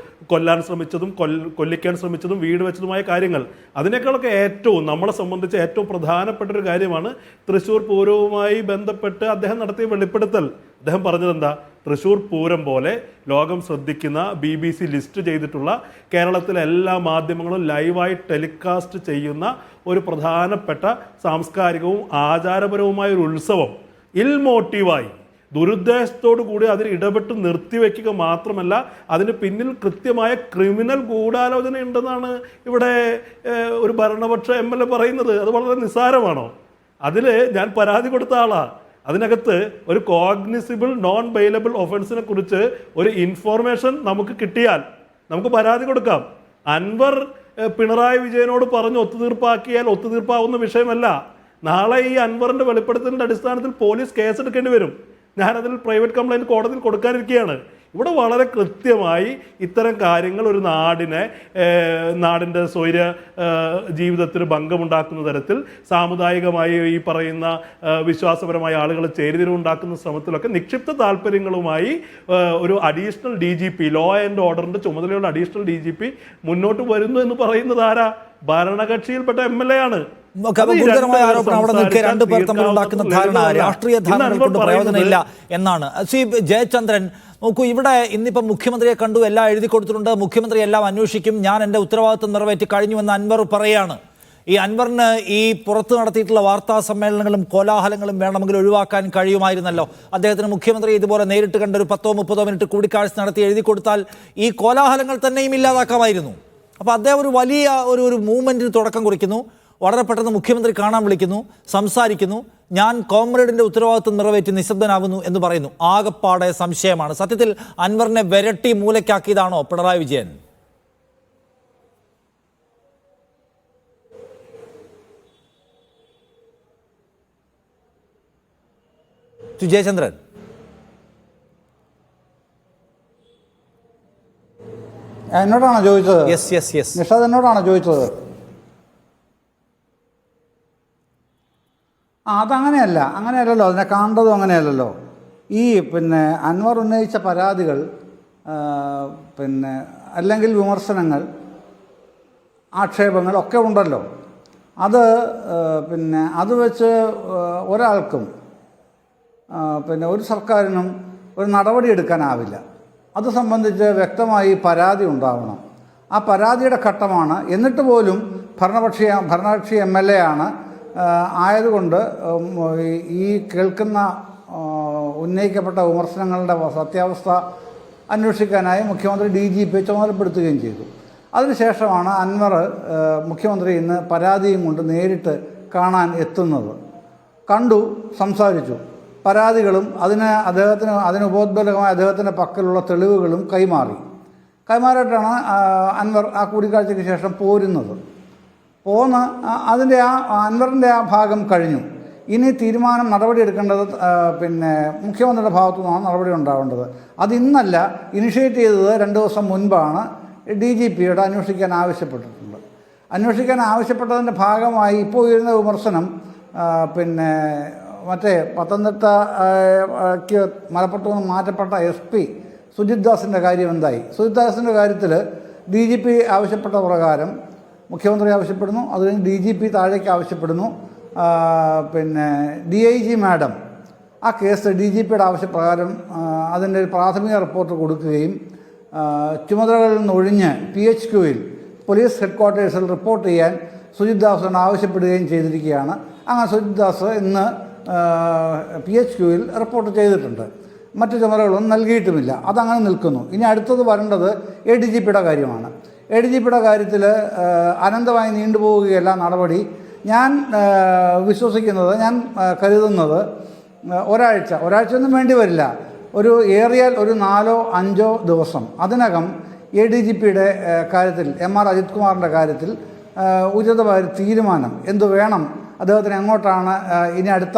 കൊല്ലാൻ ശ്രമിച്ചതും കൊല്ലിക്കാൻ ശ്രമിച്ചതും വീട് വെച്ചതുമായ കാര്യങ്ങൾ. അതിനേക്കാളൊക്കെ ഏറ്റവും നമ്മളെ സംബന്ധിച്ച് ഏറ്റവും പ്രധാനപ്പെട്ട ഒരു കാര്യമാണ് തൃശ്ശൂർ പൂരവുമായി ബന്ധപ്പെട്ട് അദ്ദേഹം നടത്തിയ വെളിപ്പെടുത്തൽ. അദ്ദേഹം പറഞ്ഞത് എന്താ? തൃശ്ശൂർ പൂരം പോലെ ലോകം ശ്രദ്ധിക്കുന്ന BBC ലിസ്റ്റ് ചെയ്തിട്ടുള്ള കേരളത്തിലെ എല്ലാ മാധ്യമങ്ങളും ലൈവായി ടെലികാസ്റ്റ് ചെയ്യുന്ന ഒരു പ്രധാനപ്പെട്ട സാംസ്കാരികവും ആചാരപരവുമായ ഒരു ഉത്സവം ഇൽമോട്ടീവായി ദുരുദ്ദേശത്തോടു കൂടി അതിൽ ഇടപെട്ട് നിർത്തിവെക്കുക മാത്രമല്ല, അതിന് പിന്നിൽ കൃത്യമായ ക്രിമിനൽ ഗൂഢാലോചന ഉണ്ടെന്നാണ് ഇവിടെ ഒരു ഭരണപക്ഷ MLA പറയുന്നത്. അത് വളരെ നിസ്സാരമാണോ? അതിൽ ഞാൻ പരാതി കൊടുത്ത ആളാണ്. അതിനകത്ത് ഒരു കോഗ്നിസിബിൾ നോൺ ബെയിലബിൾ ഒഫൻസിനെ കുറിച്ച് ഒരു ഇൻഫോർമേഷൻ നമുക്ക് കിട്ടിയാൽ നമുക്ക് പരാതി കൊടുക്കാം. അൻവർ പിണറായി വിജയനോട് പറഞ്ഞ് ഒത്തുതീർപ്പാക്കിയാൽ ഒത്തുതീർപ്പാവുന്ന വിഷയമല്ല. നാളെ ഈ അൻവറിന്റെ വെളിപ്പെടുത്തലിന്റെ അടിസ്ഥാനത്തിൽ പോലീസ് കേസെടുക്കേണ്ടി വരും. ഞാനതിൽ പ്രൈവറ്റ് കംപ്ലൈൻറ്റ് കോടതിയിൽ കൊടുക്കാനിരിക്കുകയാണ്. ഇവിടെ വളരെ കൃത്യമായി ഇത്തരം കാര്യങ്ങൾ ഒരു നാടിൻ്റെ സ്വൈര ജീവിതത്തിന് ഭംഗമുണ്ടാക്കുന്ന തരത്തിൽ സാമുദായികമായി ഈ പറയുന്ന വിശ്വാസപരമായ ആളുകൾ ചേരിതിരിവുണ്ടാക്കുന്ന ശ്രമത്തിലൊക്കെ നിക്ഷിപ്ത താല്പര്യങ്ങളുമായി ഒരു അഡീഷണൽ DGP, ലോ ആൻഡ് ഓർഡറിന്റെ ചുമതലയുള്ള അഡീഷണൽ DGP മുന്നോട്ട് വരുന്നു എന്ന് പറയുന്നത് ആരാ? ഭരണകക്ഷിയിൽപ്പെട്ട MLA ആണ്. ഗുരുതരമായ ആരോപണം അവിടെ നിൽക്കെ രണ്ടുപേർ തമ്മിൽ ഉണ്ടാക്കുന്ന ധാരണ രാഷ്ട്രീയ ധാരണകൾ കൊണ്ട് പ്രയോജനമില്ല എന്നാണ്. ശ്രീ ജയചന്ദ്രൻ, നോക്കൂ, ഇവിടെ ഇന്നിപ്പം മുഖ്യമന്ത്രിയെ കണ്ടു, എല്ലാം എഴുതി കൊടുത്തിട്ടുണ്ട്, മുഖ്യമന്ത്രി എല്ലാം അന്വേഷിക്കും, ഞാൻ എൻ്റെ ഉത്തരവാദിത്വം നിറവേറ്റി കഴിഞ്ഞുവെന്ന് അൻവർ പറയാണ്. ഈ അൻവറിന് ഈ പുറത്ത് നടത്തിയിട്ടുള്ള വാർത്താ സമ്മേളനങ്ങളും കോലാഹലങ്ങളും വേണമെങ്കിൽ ഒഴിവാക്കാൻ കഴിയുമായിരുന്നല്ലോ. അദ്ദേഹത്തിന് മുഖ്യമന്ത്രി ഇതുപോലെ നേരിട്ട് കണ്ട ഒരു 10-30 മിനിറ്റ് കൂടിക്കാഴ്ച നടത്തി എഴുതി കൊടുത്താൽ ഈ കോലാഹലങ്ങൾ തന്നെയും ഇല്ലാതാക്കാമായിരുന്നു. അപ്പോൾ അദ്ദേഹം ഒരു വലിയ ഒരു മൂവ്മെന്റിന് തുടക്കം കുറിക്കുന്നു. വളരെ പെട്ടെന്ന് മുഖ്യമന്ത്രി കാണാൻ വിളിക്കുന്നു, സംസാരിക്കുന്നു, ഞാൻ കോമ്രേഡിന്റെ ഉത്തരവാദിത്വം നിറവേറ്റി നിശബ്ദനാകുന്നു എന്ന് പറയുന്നു. ആകപ്പാടെ സംശയമാണ്. സത്യത്തിൽ അൻവറിനെ വിരട്ടി മൂലയ്ക്കാക്കിയതാണോ പിണറായി വിജയൻ? ജയചന്ദ്രൻ, എന്നോടാണോ ചോദിച്ചത്? നിഷാദ് എന്നോടാണോ ചോദിച്ചത്? അങ്ങനെയല്ലല്ലോ, അതിനെ കാണേണ്ടതും അങ്ങനെയല്ലല്ലോ. ഈ അൻവർ ഉന്നയിച്ച പരാതികൾ, അല്ലെങ്കിൽ വിമർശനങ്ങൾ, ആക്ഷേപങ്ങൾ ഒക്കെ ഉണ്ടല്ലോ. അത് വെച്ച് ഒരാൾക്കും ഒരു സർക്കാരിനും ഒരു നടപടി എടുക്കാനാവില്ല. അത് സംബന്ധിച്ച് വ്യക്തമായി പരാതി ഉണ്ടാവണം. ആ പരാതിയുടെ ഘട്ടമാണ്. എന്നിട്ട് പോലും ഭരണകക്ഷി MLA ആണ് ആയതുകൊണ്ട് ഈ കേൾക്കുന്ന ഉന്നയിക്കപ്പെട്ട വിമർശനങ്ങളുടെ സത്യാവസ്ഥ അന്വേഷിക്കാനായി മുഖ്യമന്ത്രി DGP ചുമതലപ്പെടുത്തുകയും ചെയ്തു. അതിനുശേഷമാണ് അൻവർ മുഖ്യമന്ത്രി ഇന്ന് പരാതിയും കൊണ്ട് നേരിട്ട് കാണാൻ എത്തുന്നത്. കണ്ടു, സംസാരിച്ചു. പരാതികളും അതിന് ഉപോദ്ബലകമായ അദ്ദേഹത്തിൻ്റെ പക്കലുള്ള തെളിവുകളും കൈമാറിയിട്ടാണ് അൻവർ ആ കൂടിക്കാഴ്ചയ്ക്ക് ശേഷം പോരുന്നത്. അൻവറിൻ്റെ ആ ഭാഗം കഴിഞ്ഞു. ഇനി നടപടിയെടുക്കേണ്ടത് മുഖ്യമന്ത്രിയുടെ ഭാഗത്തു നിന്നാണ് നടപടി ഉണ്ടാവേണ്ടത്. അത് ഇന്നല്ല, ഇനിഷ്യേറ്റ് ചെയ്തത് 2 ദിവസം മുൻപാണ്. DGPയോട് അന്വേഷിക്കാൻ ആവശ്യപ്പെട്ടിട്ടുണ്ട്. അന്വേഷിക്കാൻ ആവശ്യപ്പെട്ടതിൻ്റെ ഭാഗമായി ഇപ്പോൾ ഉയരുന്ന വിമർശനം മറ്റേ പത്തനംതിട്ടയ്ക്ക് മലപ്പുറത്തു നിന്ന് മാറ്റപ്പെട്ട SP സുജിത് ദാസിൻ്റെ കാര്യം എന്തായി? സുജിത് ദാസിൻ്റെ കാര്യത്തിൽ DGP ആവശ്യപ്പെട്ട പ്രകാരം മുഖ്യമന്ത്രി ആവശ്യപ്പെടുന്നു, അത് കഴിഞ്ഞ് DGP താഴേക്ക് ആവശ്യപ്പെടുന്നു. DIG മാഡം ആ കേസ് DGPയുടെ ആവശ്യപ്രകാരം അതിൻ്റെ ഒരു പ്രാഥമിക റിപ്പോർട്ട് കൊടുക്കുകയും ചുമതലകളിൽ നിന്ന് ഒഴിഞ്ഞ് PHQയിൽ പോലീസ് ഹെഡ്ക്വാർട്ടേഴ്സിൽ റിപ്പോർട്ട് ചെയ്യാൻ സുജിത് ദാസിനോട് ആവശ്യപ്പെടുകയും ചെയ്തിരിക്കുകയാണ്. അങ്ങനെ സുജിത് ദാസ് ഇന്ന് PHQയിൽ റിപ്പോർട്ട് ചെയ്തിട്ടുണ്ട്. മറ്റു ചുമതലകളൊന്നും നൽകിയിട്ടുമില്ല. അതങ്ങനെ നിൽക്കുന്നു. ഇനി അടുത്തത് വരേണ്ടത് ADGPയുടെ കാര്യമാണ്. ADGPയുടെ കാര്യത്തിൽ അനന്തമായി നീണ്ടുപോവുകയല്ല നടപടി. ഞാൻ വിശ്വസിക്കുന്നത്, ഞാൻ കരുതുന്നത് ഒരാഴ്ചയൊന്നും വേണ്ടി വരില്ല. ഏറിയാൽ ഒരു 4-5 ദിവസം അതിനകം ADGPയുടെ കാര്യത്തിൽ, MR അജിത് കുമാറിൻ്റെ കാര്യത്തിൽ ഉചിതമായ തീരുമാനം എന്തു വേണം, അദ്ദേഹത്തിന് എങ്ങോട്ടാണ് ഇനി അടുത്ത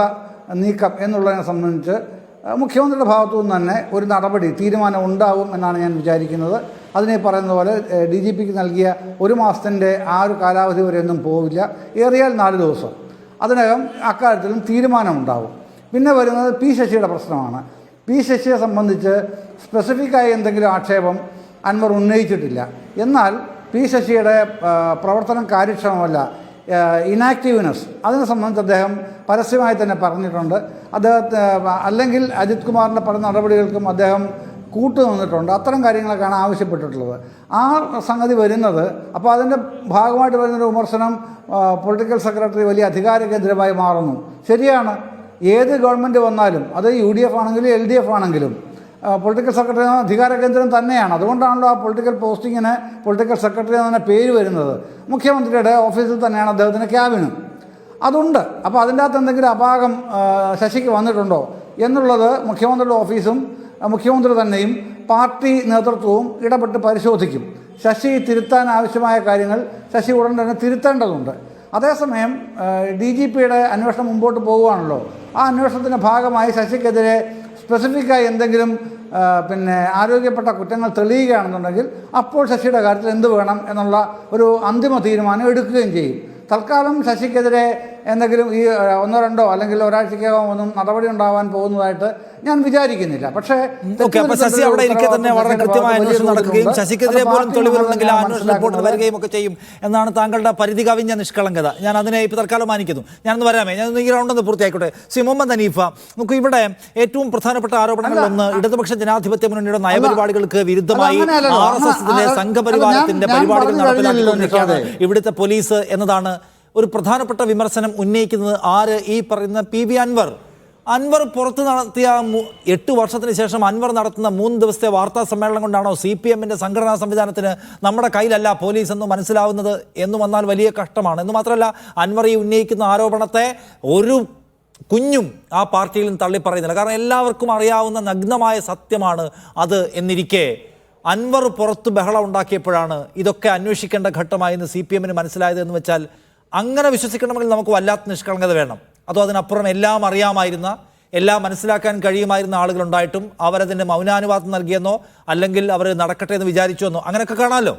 നീക്കം എന്നുള്ളതിനെ സംബന്ധിച്ച് മുഖ്യമന്ത്രിയുടെ ഭാഗത്തു നിന്ന് തന്നെ ഒരു തീരുമാനം ഉണ്ടാവും എന്നാണ് ഞാൻ വിചാരിക്കുന്നത്. അതിനെ പറയുന്ന പോലെ DGPക്ക് നൽകിയ 1 മാസത്തിൻ്റെ ആ ഒരു കാലാവധി വരെയൊന്നും പോവില്ല. ഏറിയാൽ 4 ദിവസം അതിനകം അക്കാര്യത്തിലും തീരുമാനമുണ്ടാവും. പിന്നെ വരുന്നത് P. ശശിയുടെ പ്രശ്നമാണ്. P. ശശിയെ സംബന്ധിച്ച് സ്പെസിഫിക്കായി എന്തെങ്കിലും ആക്ഷേപം അൻവർ ഉന്നയിച്ചിട്ടില്ല. എന്നാൽ P. ശശിയുടെ പ്രവർത്തനം കാര്യക്ഷമമല്ല, ഇനാക്റ്റീവ്നെസ്, അതിനെ സംബന്ധിച്ച് അദ്ദേഹം പരസ്യമായി തന്നെ പറഞ്ഞിട്ടുണ്ട്. അല്ലെങ്കിൽ അജിത് കുമാറിൻ്റെ പല നടപടികൾക്കും അദ്ദേഹം കൂട്ടുനിന്നിട്ടുണ്ട്. അത്തരം കാര്യങ്ങളൊക്കെയാണ് ആവശ്യപ്പെട്ടിട്ടുള്ളത്. ആ സംഗതി വരുന്നത്, അപ്പോൾ അതിൻ്റെ ഭാഗമായിട്ട് വരുന്നൊരു വിമർശനം പൊളിറ്റിക്കൽ സെക്രട്ടറി വലിയ അധികാര കേന്ദ്രമായി മാറുന്നു. ശരിയാണ്, ഏത് ഗവൺമെൻറ് വന്നാലും, അത് UDF ആണെങ്കിലും LDF ആണെങ്കിലും പൊളിറ്റിക്കൽ സെക്രട്ടറി അധികാര കേന്ദ്രം തന്നെയാണ്. അതുകൊണ്ടാണല്ലോ ആ പൊളിറ്റിക്കൽ പോസ്റ്റിങ്ങിന് പൊളിറ്റിക്കൽ സെക്രട്ടറി എന്ന പേര് വരുന്നത്. മുഖ്യമന്ത്രിയുടെ ഓഫീസിൽ തന്നെയാണ് അദ്ദേഹത്തിൻ്റെ ക്യാബിനും. അതുണ്ട്. അപ്പോൾ അതിൻ്റെ അകത്ത് എന്തെങ്കിലും അപാകം ശശിക്ക് വന്നിട്ടുണ്ടോ എന്നുള്ളത് മുഖ്യമന്ത്രിയുടെ ഓഫീസും മുഖ്യമന്ത്രി തന്നെയും പാർട്ടി നേതൃത്വവും ഇടപെട്ട് പരിശോധിക്കും. ശശി തിരുത്താൻ ആവശ്യമായ കാര്യങ്ങൾ ശശി ഉടൻ തന്നെ തിരുത്തേണ്ടതുണ്ട്. അതേസമയം DGPയുടെ അന്വേഷണം മുമ്പോട്ട് പോകുകയാണല്ലോ. ആ അന്വേഷണത്തിൻ്റെ ഭാഗമായി ശശിക്കെതിരെ സ്പെസിഫിക്കായി എന്തെങ്കിലും ആരോഗ്യപ്പെട്ട കുറ്റങ്ങൾ തെളിയുകയാണെന്നുണ്ടെങ്കിൽ അപ്പോൾ ശശിയുടെ കാര്യത്തിൽ എന്ത് വേണം എന്നുള്ള ഒരു അന്തിമ തീരുമാനം എടുക്കുകയും ചെയ്യും. തൽക്കാലം ശശിക്കെതിരെ എന്തെങ്കിലും ഈ 1-2 അല്ലെങ്കിൽ ഒരാഴ്ചക്കകം ഒന്നും നടപടി ഉണ്ടാവാൻ പോകുന്നതായിട്ട് ഞാൻ വിചാരിക്കുന്നില്ല. പക്ഷേ ശശി അവിടെ ഇരിക്കെ തന്നെ വളരെ കൃത്യമായ അന്വേഷണം നടക്കുകയും ശശിക്കെതിരെ പോലും തെളിവുകളുണ്ടെങ്കിൽ ആ അന്വേഷണ റിപ്പോർട്ട് വരികയും ഒക്കെ ചെയ്യും എന്നാണ് താങ്കളുടെ പരിധി കവിഞ്ഞ നിഷ്കളങ്കത. ഞാൻ അതിനെ ഇപ്പോൾ തൽക്കാലം മാനിക്കുന്നു. ഞാനൊന്ന് വരാമേ, ഞാനൊന്ന് ഈ റൗണ്ടൊന്ന് പൂർത്തിയായിക്കോട്ടെ. ശ്രീ മുഹമ്മദ് ഹനീഫ, നമുക്ക് ഇവിടെ ഏറ്റവും പ്രധാനപ്പെട്ട ആരോപണങ്ങളൊന്ന് ഇടതുപക്ഷ ജനാധിപത്യ മുന്നണിയുടെ നയപരിപാടികൾക്ക് വിരുദ്ധമായി RSSന്റെ സംഘപരിവാരത്തിന്റെ പരിപാടികൾ നടപ്പിലാക്കിക്കൊണ്ടിരിക്കുകയാണ് ഇവിടുത്തെ പോലീസ് എന്നതാണ് ഒരു പ്രധാനപ്പെട്ട വിമർശനം ഉന്നയിക്കുന്നത്. ആര്? ഈ പറയുന്ന PV അൻവർ പുറത്ത് നടത്തിയ 8 വർഷത്തിന് ശേഷം അൻവർ നടത്തുന്ന 3 ദിവസത്തെ വാർത്താ സമ്മേളനം കൊണ്ടാണോ CPMന്റെ സംഘടനാ സംവിധാനത്തിന് നമ്മുടെ കയ്യിലല്ല പോലീസ് എന്ന് മനസ്സിലാവുന്നത് എന്ന് വന്നാൽ വലിയ കഷ്ടമാണ്. എന്ന് മാത്രമല്ല, അൻവർ ഈ ഉന്നയിക്കുന്ന ആരോപണത്തെ ഒരു കുഞ്ഞും ആ പാർട്ടിയിലും തള്ളിപ്പറയുന്നില്ല. കാരണം എല്ലാവർക്കും അറിയാവുന്ന നഗ്നമായ സത്യമാണ് അത് എന്നിരിക്കെ അൻവർ പുറത്ത് ബഹളം ഉണ്ടാക്കിയപ്പോഴാണ് ഇതൊക്കെ അന്വേഷിക്കേണ്ട ഘട്ടമായി എന്ന് CPMന് മനസ്സിലായത് എന്ന് വെച്ചാൽ, അങ്ങനെ വിശ്വസിക്കണമെങ്കിൽ നമുക്ക് വല്ലാത്ത നിഷ്കളങ്കത വേണം. അതോ അതിനപ്പുറം എല്ലാം അറിയാമായിരുന്ന, എല്ലാം മനസ്സിലാക്കാൻ കഴിയുമായിരുന്ന ആളുകളുണ്ടായിട്ടും അവരതിൻ്റെ മൗനാനുവാദം നൽകിയെന്നോ അല്ലെങ്കിൽ അവർ നടക്കട്ടെ എന്ന് വിചാരിച്ചു എന്നോ അങ്ങനെയൊക്കെ കാണാമല്ലോ.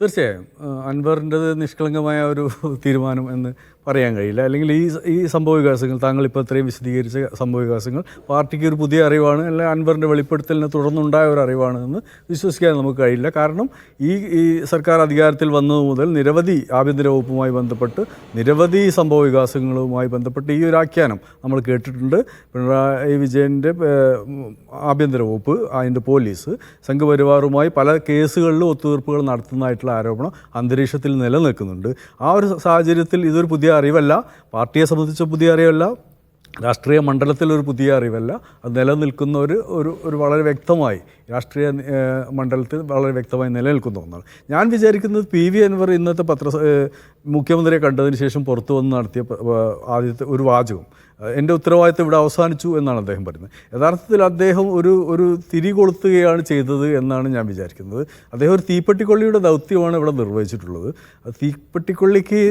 തീർച്ചയായും അൻവറിൻ്റെത് നിഷ്കളങ്കമായ ഒരു തീരുമാനം എന്ന് പറയാൻ കഴിയില്ല. അല്ലെങ്കിൽ ഈ സംഭവ വികാസങ്ങൾ, താങ്കളിപ്പോൾ ഇത്രയും വിശദീകരിച്ച സംഭവ വികാസങ്ങൾ പാർട്ടിക്ക് ഒരു പുതിയ അറിവാണ്, അല്ലെങ്കിൽ അൻവറിൻ്റെ വെളിപ്പെടുത്തലിന് തുടർന്നുണ്ടായ ഒരു അറിവാണ് എന്ന് വിശ്വസിക്കാൻ നമുക്ക് കഴിയില്ല. കാരണം ഈ സർക്കാർ അധികാരത്തിൽ വന്നത് മുതൽ നിരവധി ആഭ്യന്തര വകുപ്പുമായി ബന്ധപ്പെട്ട് നിരവധി സംഭവ വികാസങ്ങളുമായി ബന്ധപ്പെട്ട് ഈ ഒരു ആഖ്യാനം നമ്മൾ കേട്ടിട്ടുണ്ട്. പിണറായി വിജയൻ്റെ ആഭ്യന്തര വകുപ്പ്, അതിൻ്റെ പോലീസ് സംഘപരിവാറുമായി പല കേസുകളിലും ഒത്തുതീർപ്പുകൾ നടത്തുന്നതായിട്ടുള്ള ആരോപണം അന്തരീക്ഷത്തിൽ നിലനിൽക്കുന്നുണ്ട്. ആ ഒരു സാഹചര്യത്തിൽ ഇതൊരു പുതിയ അറിവല്ല, പാർട്ടിയെ സംബന്ധിച്ച പുതിയ അറിവല്ല, രാഷ്ട്രീയ മണ്ഡലത്തിലൊരു പുതിയ അറിവല്ല. അത് നിലനിൽക്കുന്ന ഒരു വളരെ വ്യക്തമായി രാഷ്ട്രീയ മണ്ഡലത്തിൽ വളരെ വ്യക്തമായി നിലനിൽക്കുന്ന ഒന്നാണ്. ഞാൻ വിചാരിക്കുന്നത് PV അൻവർ ഇന്നത്തെ മുഖ്യമന്ത്രിയെ കണ്ടതിന് ശേഷം പുറത്തു വന്ന് നടത്തിയ ആദ്യത്തെ ഒരു വാചകം, എൻ്റെ ഉത്തരവാദിത്തം ഇവിടെ അവസാനിച്ചു എന്നാണ് അദ്ദേഹം പറയുന്നത്. യഥാർത്ഥത്തിൽ അദ്ദേഹം ഒരു തിരി കൊളുത്തുകയാണ് ചെയ്തത് എന്നാണ് ഞാൻ വിചാരിക്കുന്നത്. അദ്ദേഹം ഒരു തീപ്പെട്ടിക്കൊള്ളിയുടെ ദൗത്യമാണ് ഇവിടെ നിർവഹിച്ചിട്ടുള്ളത്. തീപ്പെട്ടിക്കൊള്ളിക്ക്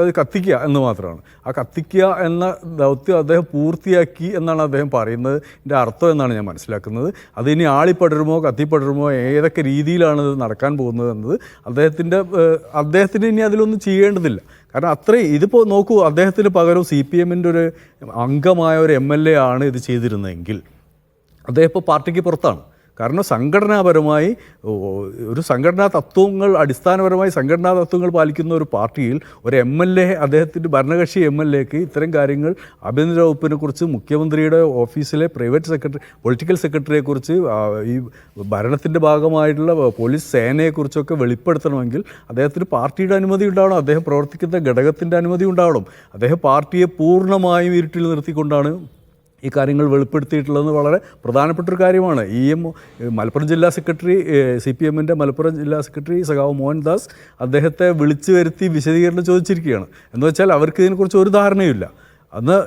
അത് കത്തിക്കുക എന്ന് മാത്രമാണ്. ആ കത്തിക്കുക എന്ന ദൗത്യം അദ്ദേഹം പൂർത്തിയാക്കി എന്നാണ് അദ്ദേഹം പറയുന്നതിൻ്റെ അർത്ഥം എന്നാണ് ഞാൻ മനസ്സിലാക്കുന്നത്. അതിനി ആളിപ്പടരുമോ കത്തിപ്പടരുമോ ഏതൊക്കെ രീതിയിലാണ് ഇത് നടക്കാൻ പോകുന്നത് എന്നത് അദ്ദേഹത്തിന് ഇനി അതിലൊന്നും ചെയ്യേണ്ടതില്ല. കാരണം അത്രയും ഇതിപ്പോൾ നോക്കൂ, അദ്ദേഹത്തിന് പകരം CPMൻ്റെ ഒരു അംഗമായ ഒരു MLA ആണ് ഇത് ചെയ്തിരുന്നതെങ്കിൽ അദ്ദേഹം ഇപ്പോൾ പാർട്ടിക്ക് പുറത്താണ്. കാരണം സംഘടനാപരമായി ഒരു അടിസ്ഥാനപരമായി സംഘടനാ തത്വങ്ങൾ പാലിക്കുന്ന ഒരു പാർട്ടിയിൽ ഒരു MLA, അദ്ദേഹത്തിൻ്റെ ഭരണകക്ഷി MLAക്ക് ഇത്തരം കാര്യങ്ങൾ ആഭ്യന്തര വകുപ്പിനെ കുറിച്ച്, മുഖ്യമന്ത്രിയുടെ ഓഫീസിലെ പൊളിറ്റിക്കൽ സെക്രട്ടറിയെക്കുറിച്ച്, ഈ ഭരണത്തിൻ്റെ ഭാഗമായിട്ടുള്ള പോലീസ് സേനയെക്കുറിച്ചൊക്കെ വെളിപ്പെടുത്തണമെങ്കിൽ അദ്ദേഹത്തിന് പാർട്ടിയുടെ അനുമതി ഉണ്ടാവണം, അദ്ദേഹം പ്രവർത്തിക്കുന്ന ഘടകത്തിൻ്റെ അനുമതി ഉണ്ടാവണം. അദ്ദേഹം പാർട്ടിയെ പൂർണ്ണമായും ഇരുട്ടിൽ നിർത്തിക്കൊണ്ടാണ് ഈ കാര്യങ്ങൾ വെളിപ്പെടുത്തിയിട്ടുള്ളത് വളരെ പ്രധാനപ്പെട്ടൊരു കാര്യമാണ്. മലപ്പുറം ജില്ലാ സെക്രട്ടറി, CPMൻ്റെ മലപ്പുറം ജില്ലാ സെക്രട്ടറി സഖാവ് മോഹൻദാസ് അദ്ദേഹത്തെ വിളിച്ചു വരുത്തി വിശദീകരണം ചോദിച്ചിരിക്കുകയാണ്. എന്ന് വെച്ചാൽ അവർക്ക് ഇതിനെക്കുറിച്ച് ഒരു ധാരണയുമില്ല.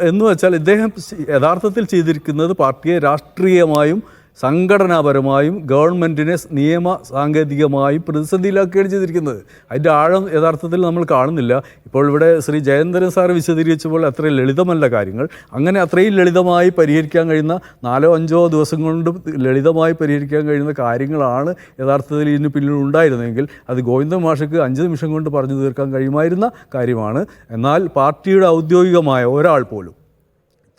എന്ന് വെച്ചാൽ ഇദ്ദേഹം യഥാർത്ഥത്തിൽ ചെയ്തിരിക്കുന്നത് പാർട്ടിയെ രാഷ്ട്രീയമായും സംഘടനാപരമായും ഗവൺമെൻറ്റിനെ നിയമ സാങ്കേതികമായും പ്രതിസന്ധിയിലാക്കുകയാണ് ചെയ്തിരിക്കുന്നത്. അതിൻ്റെ ആഴം യഥാർത്ഥത്തിൽ നമ്മൾ കാണുന്നില്ല. ഇപ്പോൾ ഇവിടെ ശ്രീ ജയേന്ദ്രൻ സാർ വിശദീകരിച്ചപ്പോൾ അത്രയും ലളിതമല്ല കാര്യങ്ങൾ. അങ്ങനെ അത്രയും ലളിതമായി പരിഹരിക്കാൻ കഴിയുന്ന 4-5 ദിവസം കൊണ്ട് ലളിതമായി പരിഹരിക്കാൻ കഴിയുന്ന കാര്യങ്ങളാണ് യഥാർത്ഥത്തിൽ ഇതിന് പിന്നിൽ ഉണ്ടായിരുന്നെങ്കിൽ അത് ഗോവിന്ദൻ മാഷക്ക് 5 നിമിഷം കൊണ്ട് പറഞ്ഞു തീർക്കാൻ കഴിയുമായിരുന്ന കാര്യമാണ്. എന്നാൽ പാർട്ടിയുടെ ഔദ്യോഗികമായ ഒരാൾ പോലും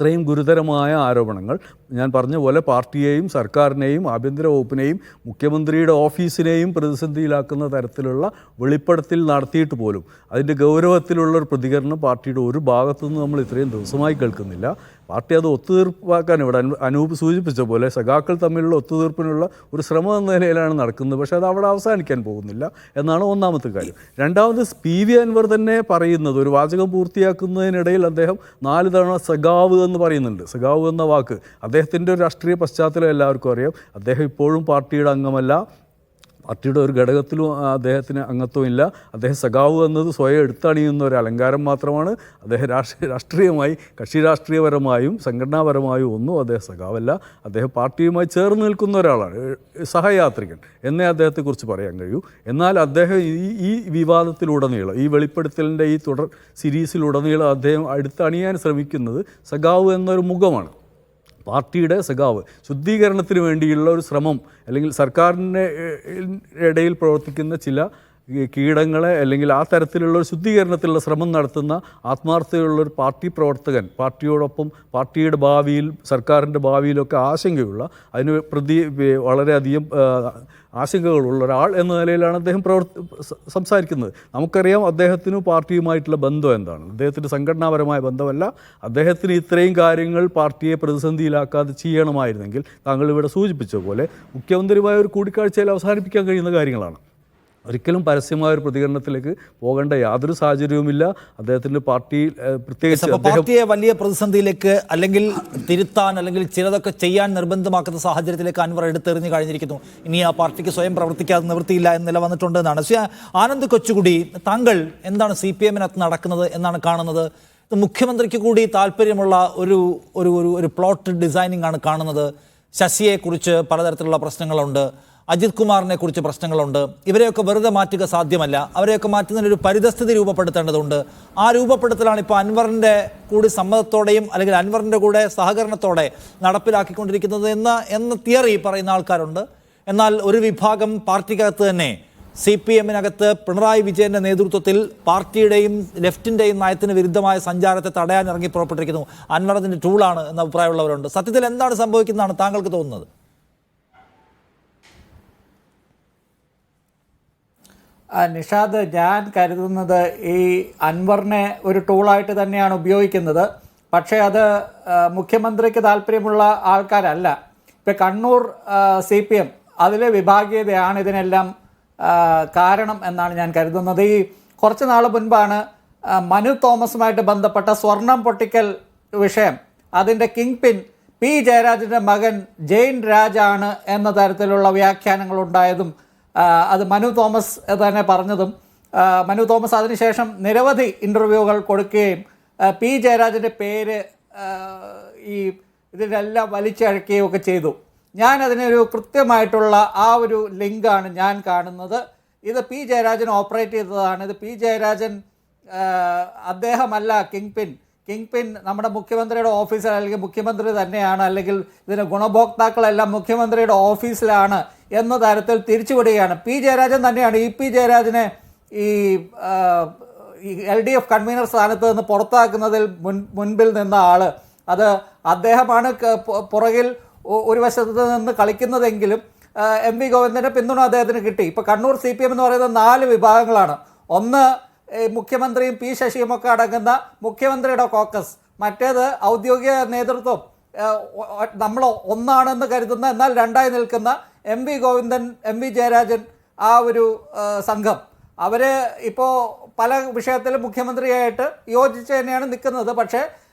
ഇത്രയും ഗുരുതരമായ ആരോപണങ്ങൾ, ഞാൻ പറഞ്ഞ പോലെ പാർട്ടിയെയും സർക്കാരിനെയും ആഭ്യന്തര വകുപ്പിനെയും മുഖ്യമന്ത്രിയുടെ ഓഫീസിനെയും പ്രതിസന്ധിയിലാക്കുന്ന തരത്തിലുള്ള വെളിപ്പെടുത്തൽ നടത്തിയിട്ട് പോലും അതിൻ്റെ ഗൗരവത്തിലുള്ള ഒരു പ്രതികരണം പാർട്ടിയുടെ ഒരു ഭാഗത്തുനിന്ന് നമ്മൾ ഇത്രയും ദിവസമായി കേൾക്കുന്നില്ല. പാർട്ടി അത് ഒത്തുതീർപ്പാക്കാൻ ഇവിടെ അനൂപ് സൂചിപ്പിച്ച പോലെ സഖാക്കൾ തമ്മിലുള്ള ഒത്തുതീർപ്പിനുള്ള ഒരു ശ്രമം എന്ന നിലയിലാണ് നടക്കുന്നത്. പക്ഷേ അത് അവിടെ അവസാനിക്കാൻ പോകുന്നില്ല എന്നാണ് ഒന്നാമത്തെ കാര്യം. രണ്ടാമത് PV അൻവർ തന്നെ പറയുന്നത്, ഒരു വാചകം പൂർത്തിയാക്കുന്നതിനിടയിൽ അദ്ദേഹം 4 തവണ സഖാവ് എന്ന് പറയുന്നുണ്ട്. സഖാവ് എന്ന വാക്ക് അദ്ദേഹത്തിൻ്റെ ഒരു രാഷ്ട്രീയ പശ്ചാത്തലം എല്ലാവർക്കും അറിയാം. അദ്ദേഹം ഇപ്പോഴും പാർട്ടിയുടെ അംഗമല്ല, പാർട്ടിയുടെ ഒരു ഘടകത്തിലും അദ്ദേഹത്തിന് അംഗത്വമില്ല. അദ്ദേഹം സഖാവ് എന്നത് സ്വയം എടുത്തണിയുന്ന ഒരു അലങ്കാരം മാത്രമാണ്. അദ്ദേഹം രാഷ്ട്രീയമായി കക്ഷി രാഷ്ട്രീയപരമായും സംഘടനാപരമായും ഒന്നും അദ്ദേഹം സഖാവല്ല. അദ്ദേഹം പാർട്ടിയുമായി ചേർന്ന് നിൽക്കുന്ന ഒരാളാണ്, സഹയാത്രികൻ എന്നേ അദ്ദേഹത്തെക്കുറിച്ച് പറയാൻ കഴിയൂ. എന്നാൽ അദ്ദേഹം ഈ വിവാദത്തിലുടനീളം, ഈ വെളിപ്പെടുത്തലിൻ്റെ ഈ തുടർ സീരീസിലുടനീളം അദ്ദേഹം അടുത്തണിയാൻ ശ്രമിക്കുന്നത് സഖാവ് എന്നൊരു മുഖമാണ്. പാർട്ടിയുടെ സഖാവ്, ശുദ്ധീകരണത്തിന് വേണ്ടിയുള്ള ഒരു ശ്രമം, അല്ലെങ്കിൽ സർക്കാരിൻ്റെ ഇടയിൽ പ്രവർത്തിക്കുന്ന ചില കീടങ്ങളെ അല്ലെങ്കിൽ ആ തരത്തിലുള്ള ഒരു ശുദ്ധീകരണത്തിലുള്ള ശ്രമം നടത്തുന്ന ആത്മാർത്ഥതയുള്ളൊരു പാർട്ടി പ്രവർത്തകൻ, പാർട്ടിയോടൊപ്പം പാർട്ടിയുടെ ഭാവിയിൽ സർക്കാരിൻ്റെ ഭാവിയിലൊക്കെ ആശങ്കയുള്ള, അതിന് വളരെയധികം ആശങ്കകളുള്ള ഒരാൾ എന്ന നിലയിലാണ് അദ്ദേഹം സംസാരിക്കുന്നത്. നമുക്കറിയാം അദ്ദേഹത്തിന് പാർട്ടിയുമായിട്ടുള്ള ബന്ധം എന്താണ്. അദ്ദേഹത്തിൻ്റെ സംഘടനാപരമായ ബന്ധമല്ല. അദ്ദേഹത്തിന് ഇത്രയും കാര്യങ്ങൾ പാർട്ടിയെ പ്രതിസന്ധിയിലാക്കാതെ ചെയ്യണമായിരുന്നെങ്കിൽ താങ്കൾ ഇവിടെ സൂചിപ്പിച്ച പോലെ മുഖ്യമന്ത്രിയുമായ ഒരു കൂടിക്കാഴ്ചയിൽ അവസാനിപ്പിക്കാൻ കഴിയുന്ന കാര്യങ്ങളാണ്. ഒരിക്കലും പരസ്യമായ ഒരു പ്രതികരണത്തിലേക്ക് പോകേണ്ട യാതൊരു സാഹചര്യവുമില്ല. അദ്ദേഹത്തിൻ്റെ പാർട്ടി പ്രത്യേകിച്ച് പാർട്ടിയെ വലിയ പ്രതിസന്ധിയിലേക്ക് അല്ലെങ്കിൽ തിരുത്താൻ അല്ലെങ്കിൽ ചിലതൊക്കെ ചെയ്യാൻ നിർബന്ധമാക്കുന്ന സാഹചര്യത്തിലേക്ക് അൻവർ എടുത്തെറിഞ്ഞു കഴിഞ്ഞിരിക്കുന്നു. ഇനി ആ പാർട്ടിക്ക് സ്വയം പ്രവർത്തിക്കാതെ നിവൃത്തിയില്ല എന്ന് നില വന്നിട്ടുണ്ട് എന്നാണ്. ആനന്ദ് കൊച്ചുകുടി, താങ്കൾ എന്താണ് CPM-നകത്ത് നടക്കുന്നത് എന്നാണ് കാണുന്നത്? മുഖ്യമന്ത്രിക്ക് കൂടി താല്പര്യമുള്ള ഒരു പ്ലോട്ട് ഡിസൈനിങ് ആണ് കാണുന്നത്. ശശിയെക്കുറിച്ച് പലതരത്തിലുള്ള പ്രശ്നങ്ങളുണ്ട്, അജിത് കുമാറിനെ കുറിച്ച് പ്രശ്നങ്ങളുണ്ട്. ഇവരെയൊക്കെ വെറുതെ മാറ്റുക സാധ്യമല്ല. അവരെയൊക്കെ മാറ്റുന്നതിനൊരു പരിതസ്ഥിതി രൂപപ്പെടുത്തേണ്ടതുണ്ട്. ആ രൂപപ്പെടുത്തലാണ് ഇപ്പോൾ അൻവറിൻ്റെ കൂടി സമ്മതത്തോടെയും അല്ലെങ്കിൽ അൻവറിൻ്റെ കൂടെ സഹകരണത്തോടെ നടപ്പിലാക്കിക്കൊണ്ടിരിക്കുന്നത് എന്ന തിയറി പറയുന്ന ആൾക്കാരുണ്ട്. എന്നാൽ ഒരു വിഭാഗം പാർട്ടിക്കകത്ത് തന്നെ CPM-നകത്ത് പിണറായി വിജയൻ്റെ നേതൃത്വത്തിൽ പാർട്ടിയുടെയും ലെഫ്റ്റിൻ്റെയും നയത്തിന് വിരുദ്ധമായ സഞ്ചാരത്തെ തടയാൻ ഇറങ്ങി പുറപ്പെട്ടിരിക്കുന്നു. അൻവർ അതിൻ്റെ ടൂളാണ് എന്ന അഭിപ്രായമുള്ളവരുണ്ട്. സത്യത്തിൽ എന്താണ് സംഭവിക്കുന്നതാണ് താങ്കൾക്ക് തോന്നുന്നത്? നിഷാദ്, ഞാൻ കരുതുന്നത് ഈ അൻവറിനെ ഒരു ടൂളായിട്ട് തന്നെയാണ് ഉപയോഗിക്കുന്നത്. പക്ഷേ അത് മുഖ്യമന്ത്രിക്ക് താല്പര്യമുള്ള ആൾക്കാരല്ല. ഇപ്പം കണ്ണൂർ CPM അതിലെ വിഭാഗീയതയാണ് ഇതിനെല്ലാം കാരണം എന്നാണ് ഞാൻ കരുതുന്നത്. ഈ കുറച്ച് നാൾ മുൻപാണ് മനു തോമസുമായിട്ട് ബന്ധപ്പെട്ട സ്വർണം പൊട്ടിക്കൽ വിഷയം, അതിൻ്റെ കിങ് പിൻ P. ജയരാജൻ്റെ മകൻ ജെയിൻ രാജാണ് എന്ന തരത്തിലുള്ള വ്യാഖ്യാനങ്ങൾ ഉണ്ടായതും അത് മനു തോമസ് തന്നെ പറഞ്ഞതും, മനു തോമസ് അതിനുശേഷം നിരവധി ഇൻ്റർവ്യൂകൾ കൊടുക്കുകയും P. ജയരാജൻ്റെ പേര് ഈ ഇതിലെല്ലാം വലിച്ചഴക്കുകയും ഒക്കെ ചെയ്തു. ഞാൻ അതിനൊരു കൃത്യമായിട്ടുള്ള ആ ഒരു ലിങ്കാണ് ഞാൻ കാണുന്നത്. ഇത് P. ജയരാജൻ ഓപ്പറേറ്റ് ചെയ്തതാണ്. ഇത് P. ജയരാജൻ അദ്ദേഹമല്ല കിങ് പിൻ നമ്മുടെ മുഖ്യമന്ത്രിയുടെ ഓഫീസിൽ, അല്ലെങ്കിൽ മുഖ്യമന്ത്രി തന്നെയാണ്, അല്ലെങ്കിൽ ഇതിന് ഗുണഭോക്താക്കളെല്ലാം മുഖ്യമന്ത്രിയുടെ ഓഫീസിലാണ് എന്ന തരത്തിൽ തിരിച്ചുവിടുകയാണ്. P. ജയരാജൻ തന്നെയാണ് P. ജയരാജനെ ഈ LDF കൺവീനർ സ്ഥാനത്ത് നിന്ന് പുറത്താക്കുന്നതിൽ മുൻപിൽ നിന്ന ആൾ. അത് അദ്ദേഹമാണ് പുറകിൽ ഒരു വശത്ത് നിന്ന് കളിക്കുന്നതെങ്കിലും MV ഗോവിന്ദൻ്റെ പിന്തുണ അദ്ദേഹത്തിന് കിട്ടി. ഇപ്പോൾ കണ്ണൂർ CPM എന്ന് പറയുന്നത് 4 വിഭാഗങ്ങളാണ്. ഒന്ന് മുഖ്യമന്ത്രിയും P. ശശിയും ഒക്കെ അടങ്ങുന്ന മുഖ്യമന്ത്രിയുടെ കോക്കസ്, മറ്റേത് ഔദ്യോഗിക നേതൃത്വം നമ്മൾ ഒന്നാണെന്ന് കരുതുന്ന എന്നാൽ രണ്ടായി നിൽക്കുന്ന MV ഗോവിന്ദൻ, MV ജയരാജൻ, ആ ഒരു സംഘം. അവർ ഇപ്പോൾ പല വിഷയത്തിലും മുഖ്യമന്ത്രിയായിട്ട് യോജിച്ച് തന്നെയാണ് നിൽക്കുന്നത്. പക്ഷേ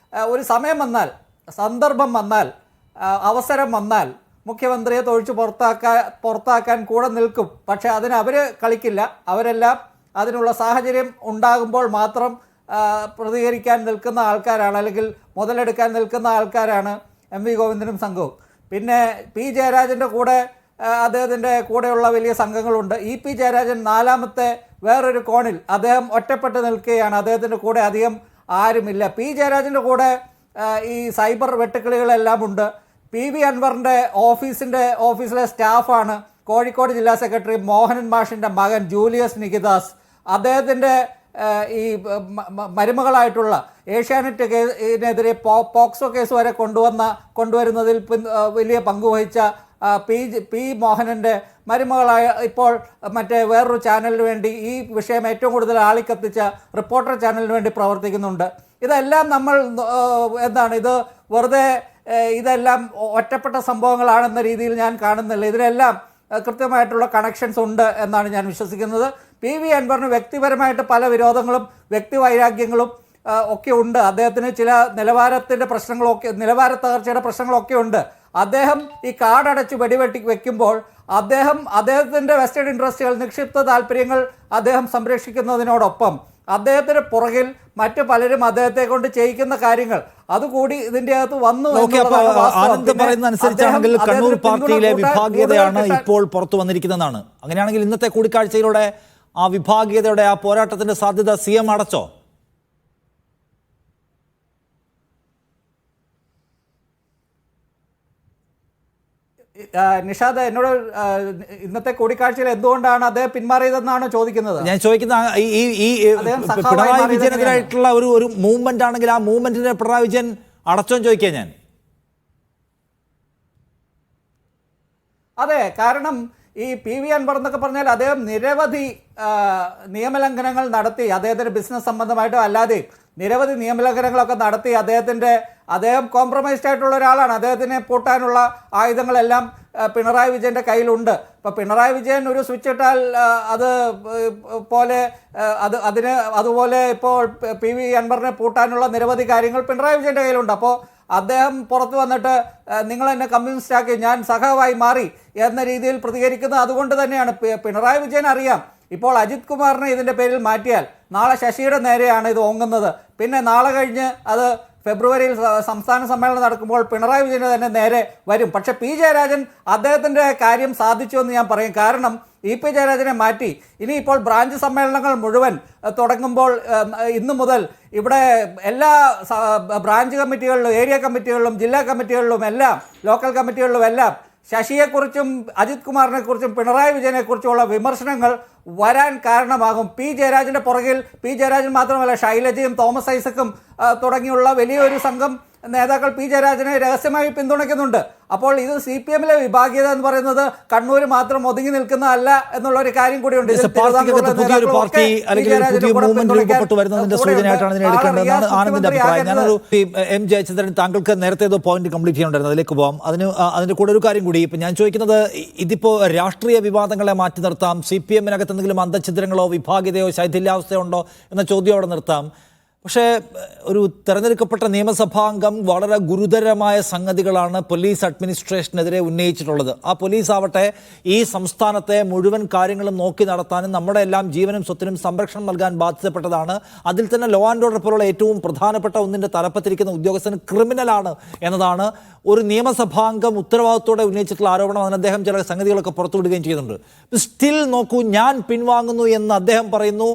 ഒരു സമയം വന്നാൽ, സന്ദർഭം വന്നാൽ, അവസരം വന്നാൽ മുഖ്യമന്ത്രിയെ തൊഴിച്ച് പുറത്താക്കാൻ കൂടെ നിൽക്കും. പക്ഷേ അതിന് അവർ കളിക്കില്ല. അവരെല്ലാം അതിനുള്ള സാഹചര്യം ഉണ്ടാകുമ്പോൾ മാത്രം പ്രതികരിക്കാൻ നിൽക്കുന്ന ആൾക്കാരാണ്, അല്ലെങ്കിൽ മുതലെടുക്കാൻ നിൽക്കുന്ന ആൾക്കാരാണ് MV ഗോവിന്ദനും സംഘവും. പിന്നെ P. ജയരാജൻ്റെ കൂടെ അദ്ദേഹത്തിൻ്റെ കൂടെയുള്ള വലിയ സംഘങ്ങളുണ്ട്. P. ജയരാജൻ 4ാമത്തെ വേറൊരു കോണിൽ അദ്ദേഹം ഒറ്റപ്പെട്ട് നിൽക്കുകയാണ്. അദ്ദേഹത്തിൻ്റെ കൂടെ അധികം ആരുമില്ല. P. ജയരാജൻ്റെ കൂടെ ഈ സൈബർ വെട്ടുക്കിളികളെല്ലാം ഉണ്ട്. PV അൻവറിൻ്റെ ഓഫീസിലെ സ്റ്റാഫാണ് കോഴിക്കോട് ജില്ലാ സെക്രട്ടറി മോഹനൻ മാഷിൻ്റെ മകൻ ജൂലിയസ് നികിദാസ്. അദ്ദേഹത്തിൻ്റെ ഈ മരുമകളായിട്ടുള്ള ഏഷ്യാനെറ്റിനെതിരെ പോക്സോ കേസ് വരെ കൊണ്ടുവരുന്നതിൽ വലിയ പങ്കുവഹിച്ച P. മോഹനൻ്റെ മരുമകളായ ഇപ്പോൾ മറ്റേ വേറൊരു ചാനലിന് വേണ്ടി ഈ വിഷയം ഏറ്റവും കൂടുതൽ ആളിക്കത്തിച്ച റിപ്പോർട്ടർ ചാനലിന് വേണ്ടി പ്രവർത്തിക്കുന്നുണ്ട്. ഇതെല്ലാം നമ്മൾ ഇത് വെറുതെ ഇതെല്ലാം ഒറ്റപ്പെട്ട സംഭവങ്ങളാണെന്ന രീതിയിൽ ഞാൻ കാണുന്നില്ല. ഇതിനെല്ലാം കൃത്യമായിട്ടുള്ള കണക്ഷൻസ് ഉണ്ട് എന്നാണ് ഞാൻ വിശ്വസിക്കുന്നത്. PV അൻവറിന് വ്യക്തിപരമായിട്ട് പല വിരോധങ്ങളും വ്യക്തിവൈരാഗ്യങ്ങളും ഒക്കെ ഉണ്ട്. അദ്ദേഹത്തിന് ചില നിലവാര തകർച്ചയുടെ പ്രശ്നങ്ങളൊക്കെ ഉണ്ട്. അദ്ദേഹം ഈ കാടടച്ച് വെടിവെട്ടി വെക്കുമ്പോൾ അദ്ദേഹത്തിൻ്റെ വെസ്റ്റഡ് ഇൻട്രസ്റ്റുകൾ, നിക്ഷിപ്ത താല്പര്യങ്ങൾ അദ്ദേഹം സംരക്ഷിക്കുന്നതിനോടൊപ്പം അദ്ദേഹത്തിന് പുറകിൽ മറ്റു പലരും അദ്ദേഹത്തെ കൊണ്ട് ചെയ്യിക്കുന്ന കാര്യങ്ങൾ അതുകൂടി ഇതിന്റെ അകത്ത് വന്നു. ആനന്ദ് പറയുന്ന അനുസരിച്ചാണെങ്കിൽ കണ്ണൂർ പാർട്ടിയിലെ വിഭാഗീയതയാണ് ഇപ്പോൾ പുറത്തു വന്നിരിക്കുന്നതാണ്. അങ്ങനെയാണെങ്കിൽ ഇന്നത്തെ കൂടിക്കാഴ്ചയിലൂടെ ആ വിഭാഗീയതയുടെ ആ പോരാട്ടത്തിന്റെ സാധ്യത CM അടച്ചോ? നിഷാദ്, എന്നോട് ഇന്നത്തെ കൂടിക്കാഴ്ചയിൽ എന്തുകൊണ്ടാണ് അദ്ദേഹം പിന്മാറിയതെന്നാണ് ചോദിക്കുന്നത്. ഞാൻ ചോദിക്കുന്ന ഈ പിണറായി വിജയനെതിരായിട്ടുള്ള ഒരു മൂവ്മെന്റ് ആണെങ്കിൽ ആ മൂവ്മെന്റിനെ പിണറായി വിജയൻ അടച്ചോന്ന് ചോദിക്കുക ഞാൻ. അതെ, കാരണം ഈ PV അൻവർ എന്നൊക്കെ പറഞ്ഞാൽ അദ്ദേഹം നിരവധി നിയമലംഘനങ്ങൾ നടത്തി, അദ്ദേഹത്തിന് ബിസിനസ് സംബന്ധമായിട്ടോ അല്ലാതെ നിരവധി നിയമലംഘനങ്ങളൊക്കെ നടത്തി അദ്ദേഹം കോംപ്രമൈസ്ഡ് ആയിട്ടുള്ള ഒരാളാണ്. അദ്ദേഹത്തിനെ പൂട്ടാനുള്ള ആയുധങ്ങളെല്ലാം പിണറായി വിജയൻ്റെ കയ്യിലുണ്ട്. ഇപ്പോൾ പിണറായി വിജയൻ ഒരു സ്വിച്ച് ഇട്ടാൽ അതുപോലെ ഇപ്പോൾ PV അൻവറിനെ പൂട്ടാനുള്ള നിരവധി കാര്യങ്ങൾ പിണറായി വിജയൻ്റെ കയ്യിലുണ്ട്. അപ്പോൾ അദ്ദേഹം പുറത്തു വന്നിട്ട് നിങ്ങൾ എന്നെ കമ്മ്യൂണിസ്റ്റ് ആക്കി, ഞാൻ സഖാവായി മാറി എന്ന രീതിയിൽ പ്രതികരിക്കുന്നത് അതുകൊണ്ട് തന്നെയാണ്. പിണറായി വിജയൻ അറിയാം, ഇപ്പോൾ അജിത് കുമാറിനെ ഇതിൻ്റെ പേരിൽ മാറ്റിയാൽ നാളെ ശശിയുടെ നേരെയാണ് ഇത് ഓങ്ങുന്നത്. പിന്നെ നാളെ കഴിഞ്ഞ് അത് ഫെബ്രുവരിയിൽ സംസ്ഥാന സമ്മേളനം നടക്കുമ്പോൾ പിണറായി വിജയന് തന്നെ നേരെ വരും. പക്ഷെ P ജയരാജൻ അദ്ദേഹത്തിൻ്റെ കാര്യം സാധിച്ചു എന്ന് ഞാൻ പറയും. കാരണം EP ജയരാജനെ മാറ്റി ഇനിയിപ്പോൾ ബ്രാഞ്ച് സമ്മേളനങ്ങൾ മുഴുവൻ തുടങ്ങുമ്പോൾ ഇന്നു മുതൽ ഇവിടെ എല്ലാ ബ്രാഞ്ച് കമ്മിറ്റികളിലും, ഏരിയ കമ്മിറ്റികളിലും, ജില്ലാ കമ്മിറ്റികളിലും എല്ലാം, ലോക്കൽ കമ്മിറ്റികളിലും എല്ലാം ശശിയെക്കുറിച്ചും അജിത് കുമാറിനെ കുറിച്ചും പിണറായി വിജയനെ കുറിച്ചുമുള്ള വിമർശനങ്ങൾ വരാൻ കാരണമാകും. P ജയരാജൻ്റെ പുറകിൽ P ജയരാജൻ മാത്രമല്ല, ശൈലജയും തോമസ് ഐസക്കും തുടങ്ങിയുള്ള വലിയൊരു സംഘം നേതാക്കൾ P ജയരാജനെ രഹസ്യമായി പിന്തുണയ്ക്കുന്നുണ്ട്. അപ്പോൾ ഇത് CPM-ലെ വിഭാഗീയത എന്ന് പറയുന്നത് കണ്ണൂർ മാത്രം ഒതുങ്ങി നിൽക്കുന്നതല്ല എന്നുള്ള ഒരു കാര്യം കൂടിയുണ്ട്. പുതിയൊരു പാർട്ടി അല്ലെങ്കിൽ പുതിയ മൂവ്മെന്റ് രൂപപ്പെട്ടു വരുന്നതിന്റെ സൂചനയായിട്ടാണ് ഇതിനെ എടുക്കേണ്ടതെന്നാണ് ആനന്ദിന്റെ അഭിപ്രായം. ഞാനൊരു M ജയചന്ദ്രൻ, താങ്കൾക്ക് നേരത്തെ ഏതോ പോയിന്റ് കംപ്ലീറ്റ് ചെയ്യാനുണ്ടായിരുന്നു, അതിലേക്ക് പോകാം. അതിന്റെ കൂടെ ഒരു കാര്യം കൂടി. ഇപ്പം ഞാൻ ചോദിക്കുന്നത്, ഇതിപ്പോൾ രാഷ്ട്രീയ വിവാദങ്ങളെ മാറ്റി നിർത്താം, CPM-നകത്ത് എന്തെങ്കിലും അന്തഛിദ്രങ്ങളോ വിഭാഗീയതയോ ശൈഥില്യാവസ്ഥയോ ഉണ്ടോ എന്ന ചോദ്യം അവിടെ നിർത്താം. പക്ഷേ ഒരു തെരഞ്ഞെടുക്കപ്പെട്ട നിയമസഭാംഗം വളരെ ഗുരുതരമായ സംഗതികളാണ് പോലീസ് അഡ്മിനിസ്ട്രേഷനെതിരെ ഉന്നയിച്ചിട്ടുള്ളത്. ആ പോലീസ് ആവട്ടെ ഈ സംസ്ഥാനത്തെ മുഴുവൻ കാര്യങ്ങളും നോക്കി നടത്താനും നമ്മുടെ എല്ലാം ജീവനും സ്വത്തിനും സംരക്ഷണം നൽകാൻ ബാധ്യതപ്പെട്ടതാണ്. അതിൽ തന്നെ ലോ ആൻഡ് ഓർഡർ പോലുള്ള ഏറ്റവും പ്രധാനപ്പെട്ട ഒന്നിൻ്റെ തലപ്പത്തിരിക്കുന്ന ഉദ്യോഗസ്ഥൻ ക്രിമിനലാണ് എന്നതാണ് ഒരു നിയമസഭാംഗം ഉത്തരവാദിത്തോടെ ഉന്നയിച്ചിട്ടുള്ള ആരോപണം. അതിന് അദ്ദേഹം ചില സംഗതികളൊക്കെ പുറത്തുവിടുകയും ചെയ്യുന്നുണ്ട്. സ്റ്റിൽ നോക്കൂ, ഞാൻ പിൻവാങ്ങുന്നു എന്ന് അദ്ദേഹം പറയുന്നു.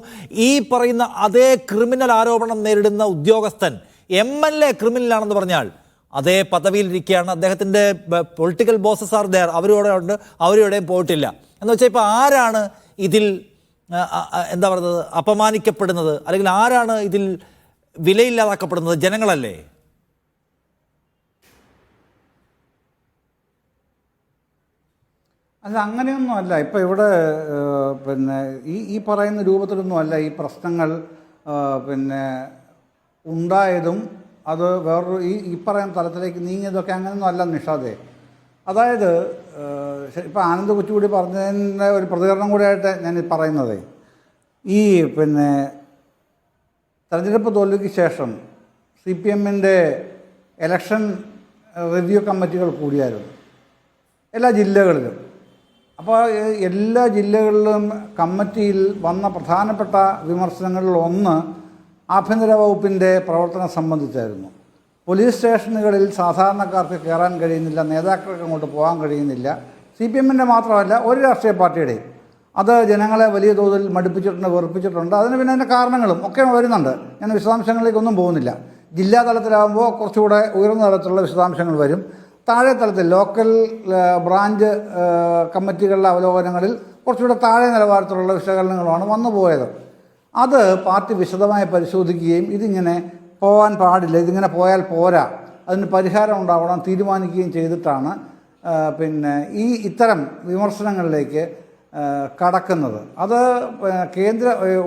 ഈ പറയുന്ന അതേ ക്രിമിനൽ ആരോപണം നേരിടുന്ന ഉദ്യോഗസ്ഥൻ MLA ക്രിമിനലാണെന്ന് പറഞ്ഞാൽ അതേ പദവിയിലിരിക്കുകയാണ്. അദ്ദേഹത്തിൻ്റെ പൊളിറ്റിക്കൽ ബോസസ് ആർ ദെയർ, അവരോടെ ഉണ്ട്, അവരെവിടെയും പോയിട്ടില്ല. എന്ന് വെച്ചാൽ ഇപ്പോൾ ആരാണ് ഇതിൽ എന്താ പറയുന്നത് അപമാനിക്കപ്പെടുന്നത്, അല്ലെങ്കിൽ ആരാണ് ഇതിൽ വിലയില്ലാതാക്കപ്പെടുന്നത്? ജനങ്ങളല്ലേ? അല്ല, അങ്ങനെയൊന്നും അല്ല. ഇപ്പോൾ ഇവിടെ പിന്നെ ഈ പറയുന്ന രൂപത്തിലൊന്നും അല്ല ഈ പ്രശ്നങ്ങൾ ഉണ്ടായതും അത് വേറൊരു ഈ പറയുന്ന തലത്തിലേക്ക് നീങ്ങിയതൊക്കെ അങ്ങനെയൊന്നും അല്ല നിഷാദേ. അതായത് ഇപ്പോൾ ആനന്ദ് കൊച്ചുകൂടി പറഞ്ഞതിൻ്റെ ഒരു പ്രതികരണം കൂടിയായിട്ട് ഞാൻ പറയുന്നത്, ഈ തെരഞ്ഞെടുപ്പ് തോൽവിക്ക് ശേഷം CPM-ൻ്റെ ഇലക്ഷൻ റിവ്യൂ കമ്മിറ്റികൾ കൂടിയായിരുന്നു എല്ലാ ജില്ലകളിലും. അപ്പോൾ എല്ലാ ജില്ലകളിലും കമ്മിറ്റിയിൽ വന്ന പ്രധാനപ്പെട്ട വിമർശനങ്ങളിൽ ഒന്ന് ആഭ്യന്തര വകുപ്പിൻ്റെ പ്രവർത്തനം സംബന്ധിച്ചായിരുന്നു. പോലീസ് സ്റ്റേഷനുകളിൽ സാധാരണക്കാർക്ക് കയറാൻ കഴിയുന്നില്ല, നേതാക്കൾക്ക് അങ്ങോട്ട് പോകാൻ കഴിയുന്നില്ല. CPM-ൻ്റെ മാത്രമല്ല, ഒരു രാഷ്ട്രീയ പാർട്ടിയുടെയും. അത് ജനങ്ങളെ വലിയ തോതിൽ മടുപ്പിച്ചിട്ടുണ്ട്, വെറുപ്പിച്ചിട്ടുണ്ട്. അതിന് പിന്നെ അതിൻ്റെ കാരണങ്ങളും ഒക്കെ വരുന്നുണ്ട്. ഞാൻ വിശദാംശങ്ങളിലേക്കൊന്നും പോകുന്നില്ല. ജില്ലാ തലത്തിലാകുമ്പോൾ കുറച്ചുകൂടെ ഉയർന്ന തലത്തിലുള്ള വിശദാംശങ്ങൾ വരും. താഴെ തലത്തിൽ ലോക്കൽ ബ്രാഞ്ച് കമ്മിറ്റികളുടെ അവലോകനങ്ങളിൽ കുറച്ചുകൂടെ താഴെ നിലവാരത്തിലുള്ള വിശകലനങ്ങളാണ് വന്നു പോയത്. അത് പാർട്ടി വിശദമായി പരിശോധിക്കുകയും ഇതിങ്ങനെ പോകാൻ പാടില്ല, ഇതിങ്ങനെ പോയാൽ പോരാ, അതിന് പരിഹാരം ഉണ്ടാവണം തീരുമാനിക്കുകയും ചെയ്തിട്ടാണ് ഇത്തരം വിമർശനങ്ങളിലേക്ക് കടക്കുന്നത്. അത്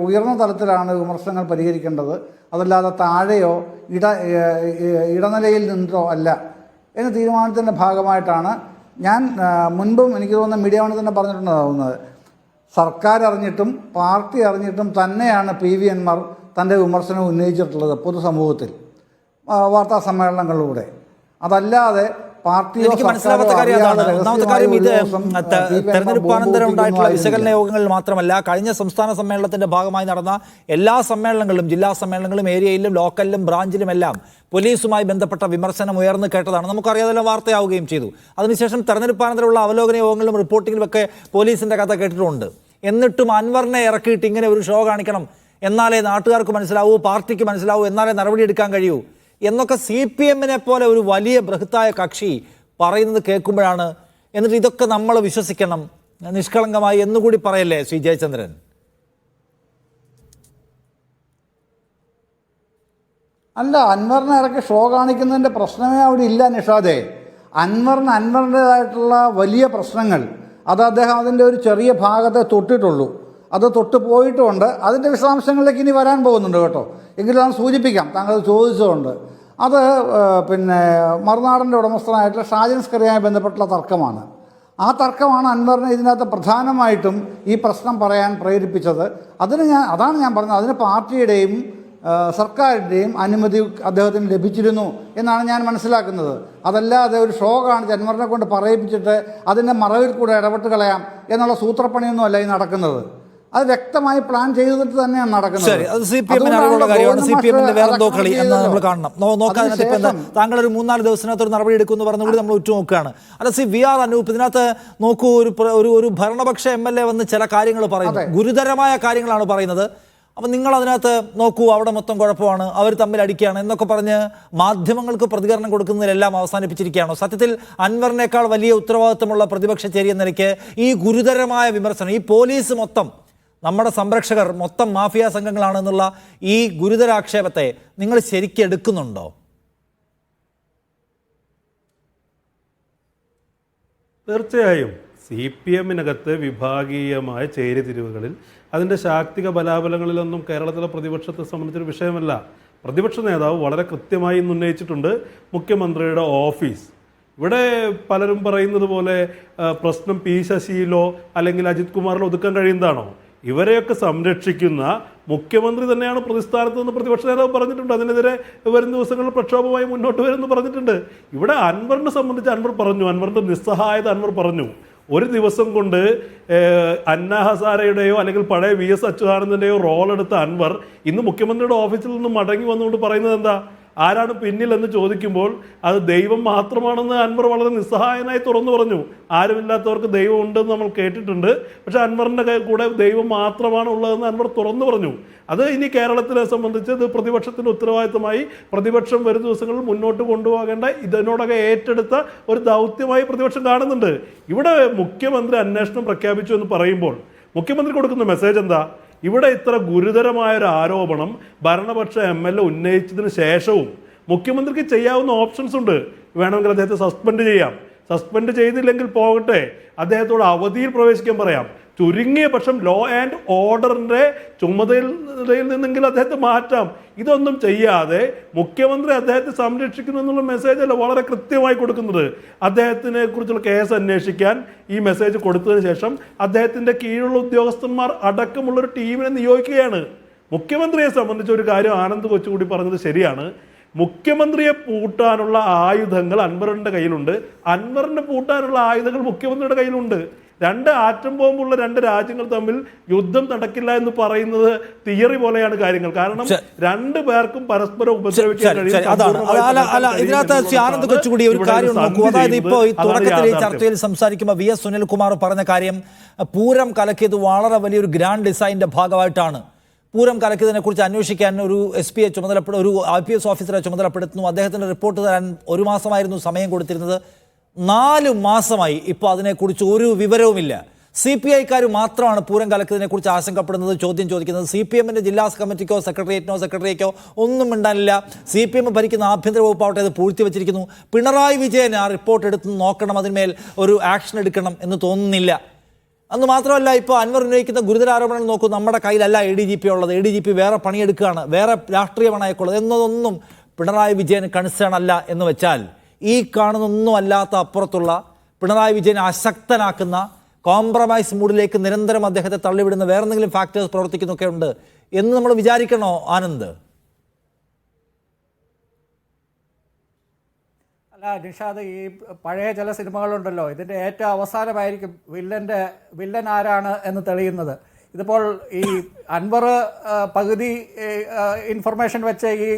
ഉയർന്ന തലത്തിലാണ് വിമർശനങ്ങൾ പരിഹരിക്കേണ്ടത്, അതല്ലാതെ താഴെയോ ഇടനിലയിൽ നിന്നോ അല്ല എന്ന തീരുമാനത്തിൻ്റെ ഭാഗമായിട്ടാണ് ഞാൻ മുൻപും എനിക്ക് തോന്നുന്ന മീഡിയ വണ് തന്നെ പറഞ്ഞിട്ടുണ്ടാവുന്നത്. സർക്കാർ അറിഞ്ഞിട്ടും പാർട്ടി അറിഞ്ഞിട്ടും തന്നെയാണ് PV അൻവർ തൻ്റെ വിമർശനം ഉന്നയിച്ചിട്ടുള്ളത് പൊതുസമൂഹത്തിൽ വാർത്താ സമ്മേളനങ്ങളിലൂടെ. അതല്ലാതെ പാർട്ടിയോ എനിക്ക് മനസ്സിലാവാത്ത കാര്യം അതാണ്. ഒന്നാമത്തെ കാര്യം ഇത് തെരഞ്ഞെടുപ്പാനന്തരം ഉണ്ടായിട്ടുള്ള വിശകലന യോഗങ്ങളിൽ മാത്രമല്ല, കഴിഞ്ഞ സംസ്ഥാന സമ്മേളനത്തിന്റെ ഭാഗമായി നടന്ന എല്ലാ സമ്മേളനങ്ങളിലും, ജില്ലാ സമ്മേളനങ്ങളിലും, ഏരിയയിലും, ലോക്കലിലും, ബ്രാഞ്ചിലും എല്ലാം പോലീസുമായി ബന്ധപ്പെട്ട വിമർശനം ഉയർന്നു കേട്ടതാണ്. നമുക്കറിയാതെല്ലാം വാർത്തയാവുകയും ചെയ്തു. അതിനുശേഷം തെരഞ്ഞെടുപ്പാനന്തരമുള്ള അവലോകന യോഗങ്ങളിലും റിപ്പോർട്ടിങ്ങിലുമൊക്കെ പോലീസിന്റെ കഥ കേട്ടിട്ടുണ്ട്. എന്നിട്ടും അൻവറിനെ ഇറക്കിയിട്ട് ഇങ്ങനെ ഒരു ഷോ കാണിക്കണം, എന്നാലേ നാട്ടുകാർക്ക് മനസ്സിലാവൂ, പാർട്ടിക്ക് മനസ്സിലാവൂ, എന്നാലേ നടപടിയെടുക്കാൻ കഴിയൂ എന്നൊക്കെ CPM-നെ പോലെ ഒരു വലിയ ബൃഹത്തായ കക്ഷി പറയുന്നത് കേൾക്കുമ്പോഴാണ്, എന്നിട്ട് ഇതൊക്കെ നമ്മൾ വിശ്വസിക്കണം നിഷ്കളങ്കമായി എന്നുകൂടി പറയല്ലേ ശ്രീ ജയചന്ദ്രൻ? അല്ല, അൻവറിനെ ഇറക്കി ഷോ കാണിക്കുന്നതിൻ്റെ പ്രശ്നമേ അവിടെ ഇല്ല നിഷാദേ. അൻവറിൻ്റേതായിട്ടുള്ള വലിയ പ്രശ്നങ്ങൾ അത് അദ്ദേഹം അതിൻ്റെ ഒരു ചെറിയ ഭാഗത്തെ തൊട്ടിട്ടുള്ളൂ, അത് തൊട്ട് പോയിട്ടുമുണ്ട്. അതിൻ്റെ വിശദാംശങ്ങളിലേക്ക് ഇനി വരാൻ പോകുന്നുണ്ട് കേട്ടോ. എങ്കിലും അത് സൂചിപ്പിക്കാം, താങ്കൾ ചോദിച്ചതുകൊണ്ട്. അത് പിന്നെ മറുനാടൻ്റെ ഉടമസ്ഥനായിട്ടുള്ള ഷാജൻ സ്കറിയുമായി ബന്ധപ്പെട്ടുള്ള തർക്കമാണ്. ആ തർക്കമാണ് അൻവറിനെ ഇതിനകത്ത് പ്രധാനമായിട്ടും ഈ പ്രശ്നം പറയാൻ പ്രേരിപ്പിച്ചത്. അതാണ് ഞാൻ പറഞ്ഞത്, അതിന് പാർട്ടിയുടെയും സർക്കാരിൻ്റെയും അനുമതി അദ്ദേഹത്തിന് ലഭിച്ചിരുന്നു എന്നാണ് ഞാൻ മനസ്സിലാക്കുന്നത്. അതല്ലാതെ ഒരു ഷോ കാണിച്ച് അൻവറിനെ കൊണ്ട് പറയിപ്പിച്ചിട്ട് അതിൻ്റെ മറവിൽ കൂടെ ഇടപെട്ട് കളയാം എന്നുള്ള സൂത്രപ്പണിയൊന്നും അല്ല ഈ നടക്കുന്നത്. അത് വ്യക്തമായി പ്ലാൻ ചെയ്തിട്ട് തന്നെയാണ് നടക്കുന്നത്. ശരി, അത് CPM-ന് അറിവുള്ള കാര്യമാണ്. CPM-ന്റെ വേറെന്തോ കളി എന്ന് നമ്മൾ കാണണം. നോക്കാൻ താങ്കൾ ഒരു 3-4 ദിവസത്തിനകത്ത് ഒരു നടപടി എടുക്കുമെന്ന് പറഞ്ഞുകൂടി നമ്മൾ ഉറ്റുനോക്കുകയാണ്. അല്ല, VR അനൂപ്, ഇതിനകത്ത് നോക്കൂ, ഒരു ഭരണപക്ഷ MLA വന്ന് ചില കാര്യങ്ങൾ പറയുന്നു, ഗുരുതരമായ കാര്യങ്ങളാണ് പറയുന്നത്. അപ്പം നിങ്ങൾ അതിനകത്ത് നോക്കൂ, അവിടെ മൊത്തം കുഴപ്പമാണ്, അവർ തമ്മിൽ അടിക്കുകയാണ് എന്നൊക്കെ പറഞ്ഞ് മാധ്യമങ്ങൾക്ക് പ്രതികരണം കൊടുക്കുന്നതിലെല്ലാം അവസാനിപ്പിച്ചിരിക്കുകയാണോ? സത്യത്തിൽ അൻവറിനേക്കാൾ വലിയ ഉത്തരവാദിത്തമുള്ള പ്രതിപക്ഷ ചേരി എന്ന നിലയ്ക്ക് ഈ ഗുരുതരമായ വിമർശനം, ഈ പോലീസ് മൊത്തം നമ്മുടെ സംരക്ഷകർ മൊത്തം മാഫിയ സംഘങ്ങളാണെന്നുള്ള ഈ ഗുരുതര ആക്ഷേപത്തെ നിങ്ങൾ ശരിക്കും എടുക്കുന്നുണ്ടോ? തീർച്ചയായും CPM-നകത്ത് വിഭാഗീയമായ ചേരിതിരിവുകളിൽ അതിൻ്റെ ശാക്തിക ബലാബലങ്ങളിലൊന്നും കേരളത്തിലെ പ്രതിപക്ഷത്തെ സംബന്ധിച്ചൊരു വിഷയമല്ല. പ്രതിപക്ഷ നേതാവ് വളരെ കൃത്യമായി ഇന്ന് ഉന്നയിച്ചിട്ടുണ്ട് മുഖ്യമന്ത്രിയുടെ ഓഫീസ്. ഇവിടെ പലരും പറയുന്നത് പോലെ പ്രശ്നം P ശശിയിലോ അല്ലെങ്കിൽ അജിത് കുമാറിലോ ഒതുക്കാൻ കഴിയുന്നതാണോ? ഇവരെയൊക്കെ സംരക്ഷിക്കുന്ന മുഖ്യമന്ത്രി തന്നെയാണ് പ്രതിസ്ഥാനത്ത് പ്രതിപക്ഷ നേതാവ് പറഞ്ഞിട്ടുണ്ട്. അതിനെതിരെ വരും ദിവസങ്ങളിൽ പ്രക്ഷോഭമായി മുന്നോട്ട് വരുമെന്ന് പറഞ്ഞിട്ടുണ്ട്. ഇവിടെ അൻവറിനെ സംബന്ധിച്ച് അൻവർ പറഞ്ഞു, അൻവറിൻ്റെ നിസ്സഹായത അൻവർ പറഞ്ഞു. ഒരു ദിവസം കൊണ്ട് അന്ന ഹസാരയുടെയോ അല്ലെങ്കിൽ പഴയ VS അച്യുതാനന്ദൻ്റെയോ റോളെടുത്ത അൻവർ ഇന്ന് മുഖ്യമന്ത്രിയുടെ ഓഫീസിൽ നിന്ന് മടങ്ങി വന്നുകൊണ്ട് പറയുന്നത് എന്താ? ആരാണ് പിന്നിൽ എന്ന് ചോദിക്കുമ്പോൾ അത് ദൈവം മാത്രമാണെന്ന് അൻവർ വളരെ നിസ്സഹായനായി തുറന്നു പറഞ്ഞു. ആരുമില്ലാത്തവർക്ക് ദൈവം ഉണ്ടെന്ന് നമ്മൾ കേട്ടിട്ടുണ്ട്, പക്ഷെ അൻവറിൻ്റെ കൂടെ ദൈവം മാത്രമാണ് ഉള്ളതെന്ന് അൻവർ തുറന്നു പറഞ്ഞു. അത് ഇനി കേരളത്തിലെ സംബന്ധിച്ച് ഇത് പ്രതിപക്ഷത്തിൻ്റെ ഉത്തരവാദിത്തമായി പ്രതിപക്ഷം വരും ദിവസങ്ങളിൽ മുന്നോട്ട് കൊണ്ടുപോകേണ്ട, ഇതിനോടൊക്കെ ഏറ്റെടുത്ത ഒരു ദൗത്യമായി പ്രതിപക്ഷം കാണുന്നുണ്ട്. ഇവിടെ മുഖ്യമന്ത്രി അന്വേഷണം പ്രഖ്യാപിച്ചു എന്ന് പറയുമ്പോൾ മുഖ്യമന്ത്രി കൊടുക്കുന്ന മെസ്സേജ് എന്താ? ഇവിടെ ഇത്ര ഗുരുതരമായൊരു ആരോപണം ഭരണപക്ഷ MLA ഉന്നയിച്ചതിന് ശേഷവും മുഖ്യമന്ത്രിക്ക് ചെയ്യാവുന്ന ഓപ്ഷൻസ് ഉണ്ട്. വേണമെങ്കിൽ അദ്ദേഹത്തെ സസ്പെൻഡ് ചെയ്യാം, സസ്പെൻഡ് ചെയ്തില്ലെങ്കിൽ പോകട്ടെ, അദ്ദേഹത്തോട് അവധിയിൽ പ്രവേശിക്കാൻ പറയാം, ചുരുങ്ങിയ പക്ഷം ലോ ആൻഡ് ഓർഡറിൻ്റെ ചുമതലയിൽ നിന്നെങ്കിലും അദ്ദേഹത്തെ മാറ്റാം. ഇതൊന്നും ചെയ്യാതെ മുഖ്യമന്ത്രി അദ്ദേഹത്തെ സംരക്ഷിക്കുന്നു എന്നുള്ള മെസ്സേജല്ല വളരെ കൃത്യമായി കൊടുക്കുന്നത്. അദ്ദേഹത്തിനെ കുറിച്ചുള്ള കേസ് അന്വേഷിക്കാൻ ഈ മെസ്സേജ് കൊടുത്തതിന് ശേഷം അദ്ദേഹത്തിൻ്റെ കീഴിലുള്ള ഉദ്യോഗസ്ഥന്മാർ അടക്കമുള്ളൊരു ടീമിനെ നിയോഗിക്കുകയാണ്. മുഖ്യമന്ത്രിയെ സംബന്ധിച്ച ഒരു കാര്യം ആനന്ദ് കൊച്ചുകൂടി പറഞ്ഞത് ശരിയാണ്. മുഖ്യമന്ത്രിയെ പൂട്ടാനുള്ള ആയുധങ്ങൾ അൻവറിൻ്റെ കയ്യിലുണ്ട്, അൻവറിനെ പൂട്ടാനുള്ള ആയുധങ്ങൾ മുഖ്യമന്ത്രിയുടെ കയ്യിലുണ്ട്. 2 ആറ്റം ബോംബുള്ള 2 രാജ്യങ്ങൾ തമ്മിൽ യുദ്ധം നടക്കില്ല എന്ന് പറയുന്നത് തിയറി പോലെയാണ് കാര്യങ്ങൾ. കാരണം 2 പേർക്കും പരസ്പരം ഉപദ്രവിക്കാൻ ഇതിനകത്ത് ആനന്ദ് കൊച്ചുകൂടി ഒരു കാര്യം നോക്കൂ. അതായത് ഇപ്പോൾ ഈ തുടക്കത്തിൽ ഈ ചർച്ചയിൽ സംസാരിക്കുമ്പോൾ VS സുനിൽകുമാർ പറഞ്ഞ കാര്യം, പൂരം കലക്കിയത് വളരെ വലിയൊരു ഗ്രാൻഡ് ഡിസൈൻ്റെ ഭാഗമായിട്ടാണ്. പൂരം കലക്കിയതിനെ കുറിച്ച് അന്വേഷിക്കാൻ ഒരു SPയെ ഒരു IPS ഓഫീസറെ ചുമതലപ്പെടുത്തുന്നു. അദ്ദേഹത്തിന് റിപ്പോർട്ട് തരാൻ 1 മാസമായിരുന്നു സമയം കൊടുത്തിരുന്നത്. 4 മാസമായി ഇപ്പോൾ അതിനെക്കുറിച്ച് ഒരു വിവരവുമില്ല. CPI-ക്കാർ മാത്രമാണ് പൂരം കലക്കിയതിനെക്കുറിച്ച് ആശങ്കപ്പെടുന്നത്, ചോദ്യം ചോദിക്കുന്നത്. CPM-ന്റെ ജില്ലാ കമ്മിറ്റിക്കോ സെക്രട്ടറിയേക്കോ ഒന്നും മിണ്ടാനില്ല. CPM ഭരിക്കുന്ന ആഭ്യന്തര വകുപ്പാവട്ടെ അത് പൂഴ്ത്തിവെച്ചിരിക്കുന്നു. പിണറായി വിജയൻ ആ റിപ്പോർട്ട് എടുത്ത് നോക്കണം, അതിന്മേൽ ഒരു ആക്ഷൻ എടുക്കണം എന്ന് തോന്നുന്നില്ല. അന്ന് മാത്രമല്ല, ഇപ്പോൾ അൻവർ ഉന്നയിക്കുന്ന ഗുരുതര ആരോപണം നോക്കൂ, നമ്മുടെ കയ്യിലല്ല ADGP ഉള്ളത്, ADGP വേറെ പണിയെടുക്കുകയാണ്, വേറെ രാഷ്ട്രീയമാണ് അയക്കുള്ളത് എന്നതൊന്നും പിണറായി വിജയൻ കൺസേൺ അല്ല എന്ന് വെച്ചാൽ, ഈ കാണുന്നൊന്നും അല്ലാത്ത അപ്പുറത്തുള്ള പിണറായി വിജയനെ അശക്തനാക്കുന്ന കോംപ്രമൈസ് മൂഡിലേക്ക് നിരന്തരം അദ്ദേഹത്തെ തള്ളിവിടുന്ന വേറെ എന്തെങ്കിലും ഫാക്ടേഴ്സ് പ്രവർത്തിക്കുന്നൊക്കെ ഉണ്ട് എന്ന് നമ്മൾ വിചാരിക്കണോ ആനന്ദ്? അല്ല, നിഷാദ്, ഈ പഴയ ചില സിനിമകളുണ്ടല്ലോ, ഇതിൻ്റെ ഏറ്റവും അവസാനമായിരിക്കും വില്ലൻ ആരാണ് എന്ന് തെളിയുന്നത്. ഇതിപ്പോൾ ഈ അൻവർ പകുതി ഇൻഫർമേഷൻ വെച്ച് ഈ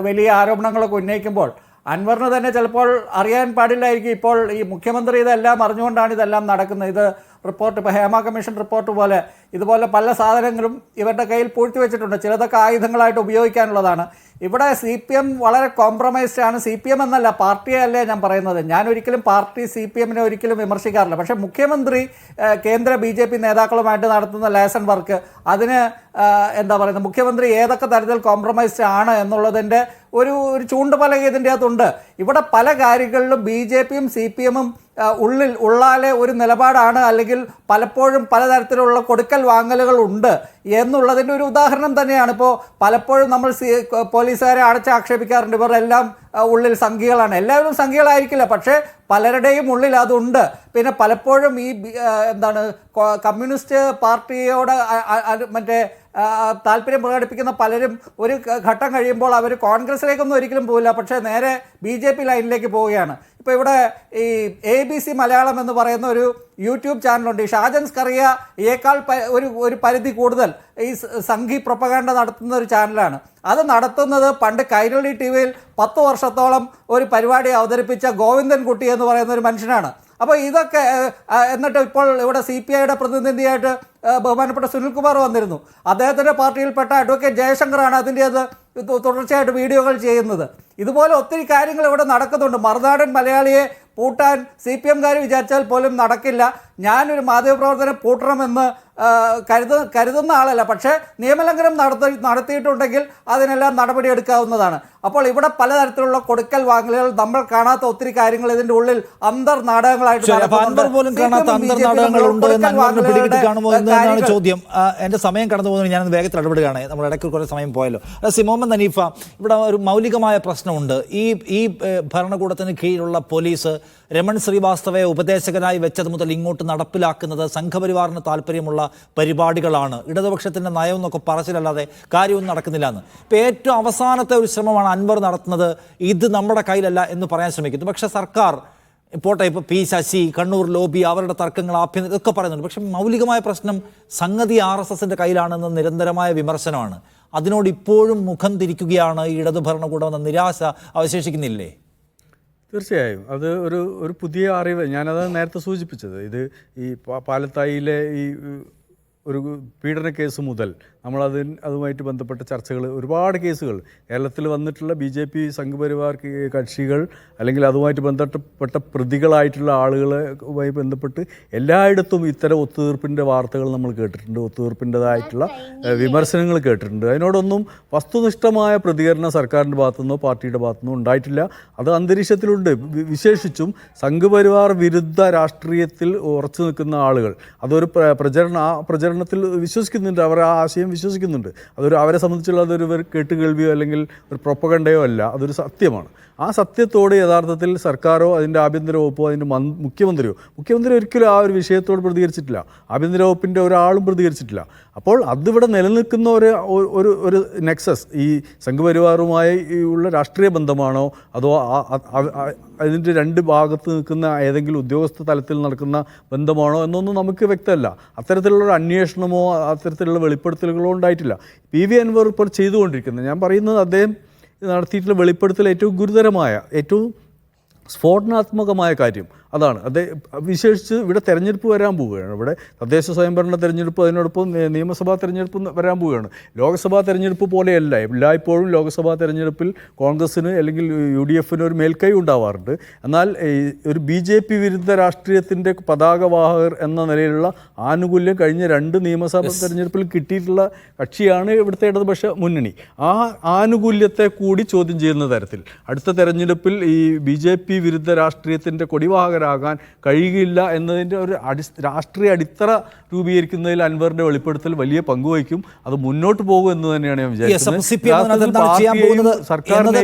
വലിയ ആരോപണങ്ങളൊക്കെ ഉന്നയിക്കുമ്പോൾ അൻവറിന് തന്നെ ചിലപ്പോൾ അറിയാൻ പാടില്ലായിരിക്കും ഇപ്പോൾ ഈ മുഖ്യമന്ത്രി ഇതെല്ലാം അറിഞ്ഞുകൊണ്ടാണ് ഇതെല്ലാം നടക്കുന്നത്. ഇത് റിപ്പോർട്ട്, ഇപ്പോൾ ഹേമ കമ്മീഷൻ റിപ്പോർട്ട് പോലെ ഇതുപോലെ പല സാധനങ്ങളും ഇവരുടെ കയ്യിൽ പൂഴ്ത്തി വെച്ചിട്ടുണ്ട്. ചിലതൊക്കെ ആയുധങ്ങളായിട്ട് ഉപയോഗിക്കാനുള്ളതാണ്. ഇവിടെ CPM വളരെ കോംപ്രമൈസ്ഡ് ആണ്. CPM എന്നല്ല, പാർട്ടിയെ അല്ലേ ഞാൻ പറയുന്നത്. ഞാൻ ഒരിക്കലും പാർട്ടി CPMനെ ഒരിക്കലും വിമർശിക്കാറില്ല. പക്ഷേ മുഖ്യമന്ത്രി കേന്ദ്ര BJP നേതാക്കളുമായിട്ട് നടത്തുന്ന ലേസൺ വർക്ക്, അതിന് എന്താ പറയുന്നത്, മുഖ്യമന്ത്രി ഏതൊക്കെ തരത്തിൽ കോംപ്രമൈസ്ഡ് ആണ് എന്നുള്ളതിൻ്റെ ഒരു ചൂണ്ടുപലക ഇതിൻ്റെ അകത്തുണ്ട്. ഇവിടെ പല കാര്യങ്ങളിലും BJPയും CPMും ഉള്ളാലെ ഒരു നിലപാടാണ്, അല്ലെങ്കിൽ പലപ്പോഴും പലതരത്തിലുള്ള കൊടുക്കൽ വാങ്ങലുകൾ ഉണ്ട് എന്നുള്ളതിൻ്റെ ഒരു ഉദാഹരണം തന്നെയാണ്. ഇപ്പോൾ പലപ്പോഴും നമ്മൾ പോലീസുകാരെ അടച്ചാക്ഷേപിക്കാറുണ്ട്, ഇവരെല്ലാം ഉള്ളിൽ സംഘികളാണ്. എല്ലാവരും സംഘികളായിരിക്കില്ല, പക്ഷേ പലരുടെയും ഉള്ളിൽ അതുണ്ട്. പിന്നെ പലപ്പോഴും ഈ എന്താണ് കമ്മ്യൂണിസ്റ്റ് പാർട്ടിയോട് മറ്റേ താല്പര്യം പ്രകടിപ്പിക്കുന്ന പലരും ഒരു ഘട്ടം കഴിയുമ്പോൾ അവർ കോൺഗ്രസിലേക്കൊന്നും ഒരിക്കലും പോവില്ല, പക്ഷേ നേരെ BJP ലൈനിലേക്ക് പോവുകയാണ്. ഇപ്പോൾ ഇവിടെ ഈ ABC മലയാളം എന്ന് പറയുന്ന ഒരു യൂട്യൂബ് ചാനലുണ്ട്. ഈ ഷാജൻ സ്കറിയയേക്കാൾ ഒരു പരിധി കൂടുതൽ ഈ സംഘി പ്രൊപ്പഗാൻഡ നടത്തുന്ന ഒരു ചാനലാണ്. അത് നടത്തുന്നത് പണ്ട് കൈരളി TVയിൽ 10 വർഷത്തോളം ഒരു പരിപാടി അവതരിപ്പിച്ച ഗോവിന്ദൻകുട്ടി എന്ന് പറയുന്ന ഒരു മനുഷ്യനാണ്. അപ്പോൾ ഇതൊക്കെ എന്നിട്ട് ഇപ്പോൾ ഇവിടെ CPIയുടെ പ്രതിനിധിയായിട്ട് ബഹുമാനപ്പെട്ട സുനിൽകുമാർ വന്നിരുന്നു. അദ്ദേഹത്തിൻ്റെ പാർട്ടിയിൽപ്പെട്ട അഡ്വക്കേറ്റ് ജയശങ്കറാണ് അതിൻ്റേത് തുടർച്ചയായിട്ട് വീഡിയോകൾ ചെയ്യുന്നത്. ഇതുപോലെ ഒത്തിരി കാര്യങ്ങൾ ഇവിടെ നടക്കുന്നുണ്ട്. മറുനാടൻ മലയാളിയെ പൂട്ടാൻ CPMകാർ വിചാരിച്ചാൽ പോലും നടക്കില്ല. ഞാനൊരു മാധ്യമപ്രവർത്തനം പൂട്ടണമെന്ന് കരുതുന്ന ആളല്ല, പക്ഷേ നിയമലംഘനം നടത്തിയിട്ടുണ്ടെങ്കിൽ അതിനെല്ലാം നടപടിയെടുക്കാവുന്നതാണ്. അപ്പോൾ ഇവിടെ പലതരത്തിലുള്ള കൊടുക്കൽ വാങ്ങലുകൾ, നമ്മൾ കാണാത്ത ഒത്തിരി കാര്യങ്ങൾ ഇതിൻ്റെ ഉള്ളിൽ അന്തർനാടകങ്ങളായിട്ട് ചോദ്യം. എൻ്റെ സമയം കടന്നു പോകുന്നത് ഞാൻ വേഗത്തിൽ ഇടപെടുകയാണ്. നമ്മൾ ഇടയ്ക്ക് കുറേ സമയം പോയല്ലോ. മുഹമ്മദ് ഹനീഫ, ഇവിടെ ഒരു മൗലികമായ പ്രശ്നമുണ്ട്. ഈ ഭരണകൂടത്തിന് കീഴിലുള്ള പോലീസ് രമൺ ശ്രീവാസ്തവയെ ഉപദേശകനായി വെച്ചത് മുതൽ ഇങ്ങോട്ട് നടപ്പിലാക്കുന്നത് സംഘപരിവാറിന് താല്പര്യമുള്ള പരിപാടികളാണ്. ഇടതുപക്ഷത്തിൻ്റെ നയം എന്നൊക്കെ പറച്ചിലല്ലാതെ കാര്യമൊന്നും നടക്കുന്നില്ല എന്ന്. ഇപ്പോൾ ഏറ്റവും അവസാനത്തെ ഒരു ശ്രമമാണ് അൻവർ നടത്തുന്നത്. ഇത് നമ്മുടെ കയ്യിലല്ല എന്ന് പറയാൻ ശ്രമിക്കുന്നു. പക്ഷേ സർക്കാർ പോട്ടെ, ഇപ്പോൾ P ശശി, കണ്ണൂർ ലോബി, അവരുടെ തർക്കങ്ങൾ, ആഭ്യന്തരം ഇതൊക്കെ പറയുന്നുണ്ട്. പക്ഷേ മൗലികമായ പ്രശ്നം സംഗതി RSSൻ്റെ കയ്യിലാണെന്ന നിരന്തരമായ വിമർശനമാണ്. അതിനോട് ഇപ്പോഴും മുഖം തിരിക്കുകയാണ് ഈ ഇടതു ഭരണകൂടം എന്ന നിരാശ അവശേഷിക്കുന്നില്ലേ? തീർച്ചയായും അത് ഒരു പുതിയ അറിവ്. ഞാനത് നേരത്തെ സൂചിപ്പിച്ചത്, ഇത് ഈ പാലത്തായിലെ ഈ ഒരു പീഡന കേസ് മുതൽ അതുമായിട്ട് ബന്ധപ്പെട്ട ചർച്ചകൾ, ഒരുപാട് കേസുകൾ കേരളത്തിൽ വന്നിട്ടുള്ള BJP സംഘപരിവാർ കക്ഷികൾ അല്ലെങ്കിൽ അതുമായിട്ട് ബന്ധപ്പെട്ട പ്രതികളായിട്ടുള്ള ആളുകളുമായി ബന്ധപ്പെട്ട് എല്ലായിടത്തും ഇത്തരം ഒത്തുതീർപ്പിൻ്റെ വാർത്തകൾ നമ്മൾ കേട്ടിട്ടുണ്ട്, ഒത്തുതീർപ്പിൻ്റെതായിട്ടുള്ള വിമർശനങ്ങൾ കേട്ടിട്ടുണ്ട്. അതിനോടൊന്നും വസ്തുനിഷ്ഠമായ പ്രതികരണം സർക്കാരിൻ്റെ ഭാഗത്തുനിന്നോ പാർട്ടിയുടെ ഭാഗത്തുനിന്നോ ഉണ്ടായിട്ടില്ല. അത് അന്തരീക്ഷത്തിലുണ്ട്. വിശേഷിച്ചും സംഘപരിവാർ വിരുദ്ധ രാഷ്ട്രീയത്തിൽ ഉറച്ചു നിൽക്കുന്ന ആളുകൾ അതൊരു പ്രചരണത്തിൽ വിശ്വസിക്കുന്നുണ്ട്, അവർ ആ ആശയം വിശ്വസിക്കുന്നുണ്ട്. അവരെ സംബന്ധിച്ചുള്ള അതൊരു കേട്ടുകേൾവിയോ അല്ലെങ്കിൽ ഒരു പ്രൊപ്പഗണ്ടയോ അല്ല, അതൊരു സത്യമാണ്. ആ സത്യത്തോട് യഥാർത്ഥത്തിൽ സർക്കാരോ അതിൻ്റെ ആഭ്യന്തര വകുപ്പോ അതിൻ്റെ മുഖ്യമന്ത്രി ഒരിക്കലും ആ ഒരു വിഷയത്തോട് പ്രതികരിച്ചിട്ടില്ല. ആഭ്യന്തര വകുപ്പിൻ്റെ ഒരാളും പ്രതികരിച്ചിട്ടില്ല. അപ്പോൾ അതിവിടെ നിലനിൽക്കുന്ന ഒരു നെക്സസ് ഈ സംഘപരിവാറുമായി ഉള്ള രാഷ്ട്രീയ ബന്ധമാണോ അതോ അതിൻ്റെ രണ്ട് ഭാഗത്ത് നിൽക്കുന്ന ഏതെങ്കിലും ഉദ്യോഗസ്ഥ തലത്തിൽ നടക്കുന്ന ബന്ധമാണോ എന്നൊന്നും നമുക്ക് വ്യക്തമല്ല. അത്തരത്തിലുള്ളൊരു അന്വേഷണമോ അത്തരത്തിലുള്ള വെളിപ്പെടുത്തലുകളോ ഉണ്ടായിട്ടില്ല. PV അൻവർ ഇപ്പോൾ ചെയ്തുകൊണ്ടിരിക്കുന്നത്, ഞാൻ പറയുന്നത് അദ്ദേഹം നടത്തിയിട്ടുള്ള വെളിപ്പെടുത്തൽ ഏറ്റവും ഗുരുതരമായ, ഏറ്റവും സ്ഫോടനാത്മകമായ കാര്യം അതാണ്. വിശേഷിച്ച് ഇവിടെ തെരഞ്ഞെടുപ്പ് വരാൻ പോവുകയാണ്. ഇവിടെ തദ്ദേശ സ്വയംഭരണ തെരഞ്ഞെടുപ്പ്, അതിനോടൊപ്പം നിയമസഭാ തെരഞ്ഞെടുപ്പ് വരാൻ പോവുകയാണ്. ലോക്സഭാ തെരഞ്ഞെടുപ്പ് പോലെയല്ല. എല്ലായ്പ്പോഴും ലോക്സഭാ തെരഞ്ഞെടുപ്പിൽ കോൺഗ്രസ്സിന് അല്ലെങ്കിൽ UDFന് ഒരു മേൽക്കൈ ഉണ്ടാവാറുണ്ട്. എന്നാൽ ഒരു BJP വിരുദ്ധ രാഷ്ട്രീയത്തിൻ്റെ പതാകവാഹകർ എന്ന നിലയിലുള്ള ആനുകൂല്യം കഴിഞ്ഞ 2 നിയമസഭാ തെരഞ്ഞെടുപ്പിൽ കിട്ടിയിട്ടുള്ള കക്ഷിയാണ് ഇവിടുത്തെ ഇടതുപക്ഷ മുന്നണി. ആ ആനുകൂല്യത്തെ കൂടി ചോദ്യം ചെയ്യുന്ന തരത്തിൽ അടുത്ത തെരഞ്ഞെടുപ്പിൽ ഈ BJP വിരുദ്ധ രാഷ്ട്രീയത്തിൻ്റെ കൊടിവാഹകരാകാൻ കഴിയുകയില്ല എന്നതിൻ്റെ ഒരു രാഷ്ട്രീയ അടിത്തറ രൂപീകരിക്കുന്നതിൽ അൻവറിൻ്റെ വെളിപ്പെടുത്തൽ വലിയ പങ്കുവഹിക്കും. അത് മുന്നോട്ട് പോകും എന്ന് തന്നെയാണ് ഞാൻ വിചാരിക്കുന്നത്.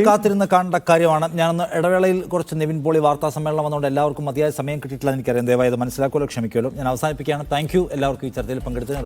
കാത്തിരുന്ന് കാണേണ്ട കാര്യമാണ്. ഞാനൊന്ന് ഇടവേളയിൽ കുറച്ച് നിവിൻ പോളി വാർത്താ സമ്മേളനം വന്നുകൊണ്ട് എല്ലാവർക്കും മതിയായ സമയം കിട്ടിയിട്ടില്ല എനിക്കറിയാം. ദയവായി അത് മനസ്സിലാക്കുമല്ലോ, ക്ഷമിക്കുമല്ലോ. ഞാൻ അവസാനിപ്പിക്കുകയാണ്. താങ്ക് യു എല്ലാവർക്കും ഈ ചർച്ചയിൽ പങ്കെടുത്തത്.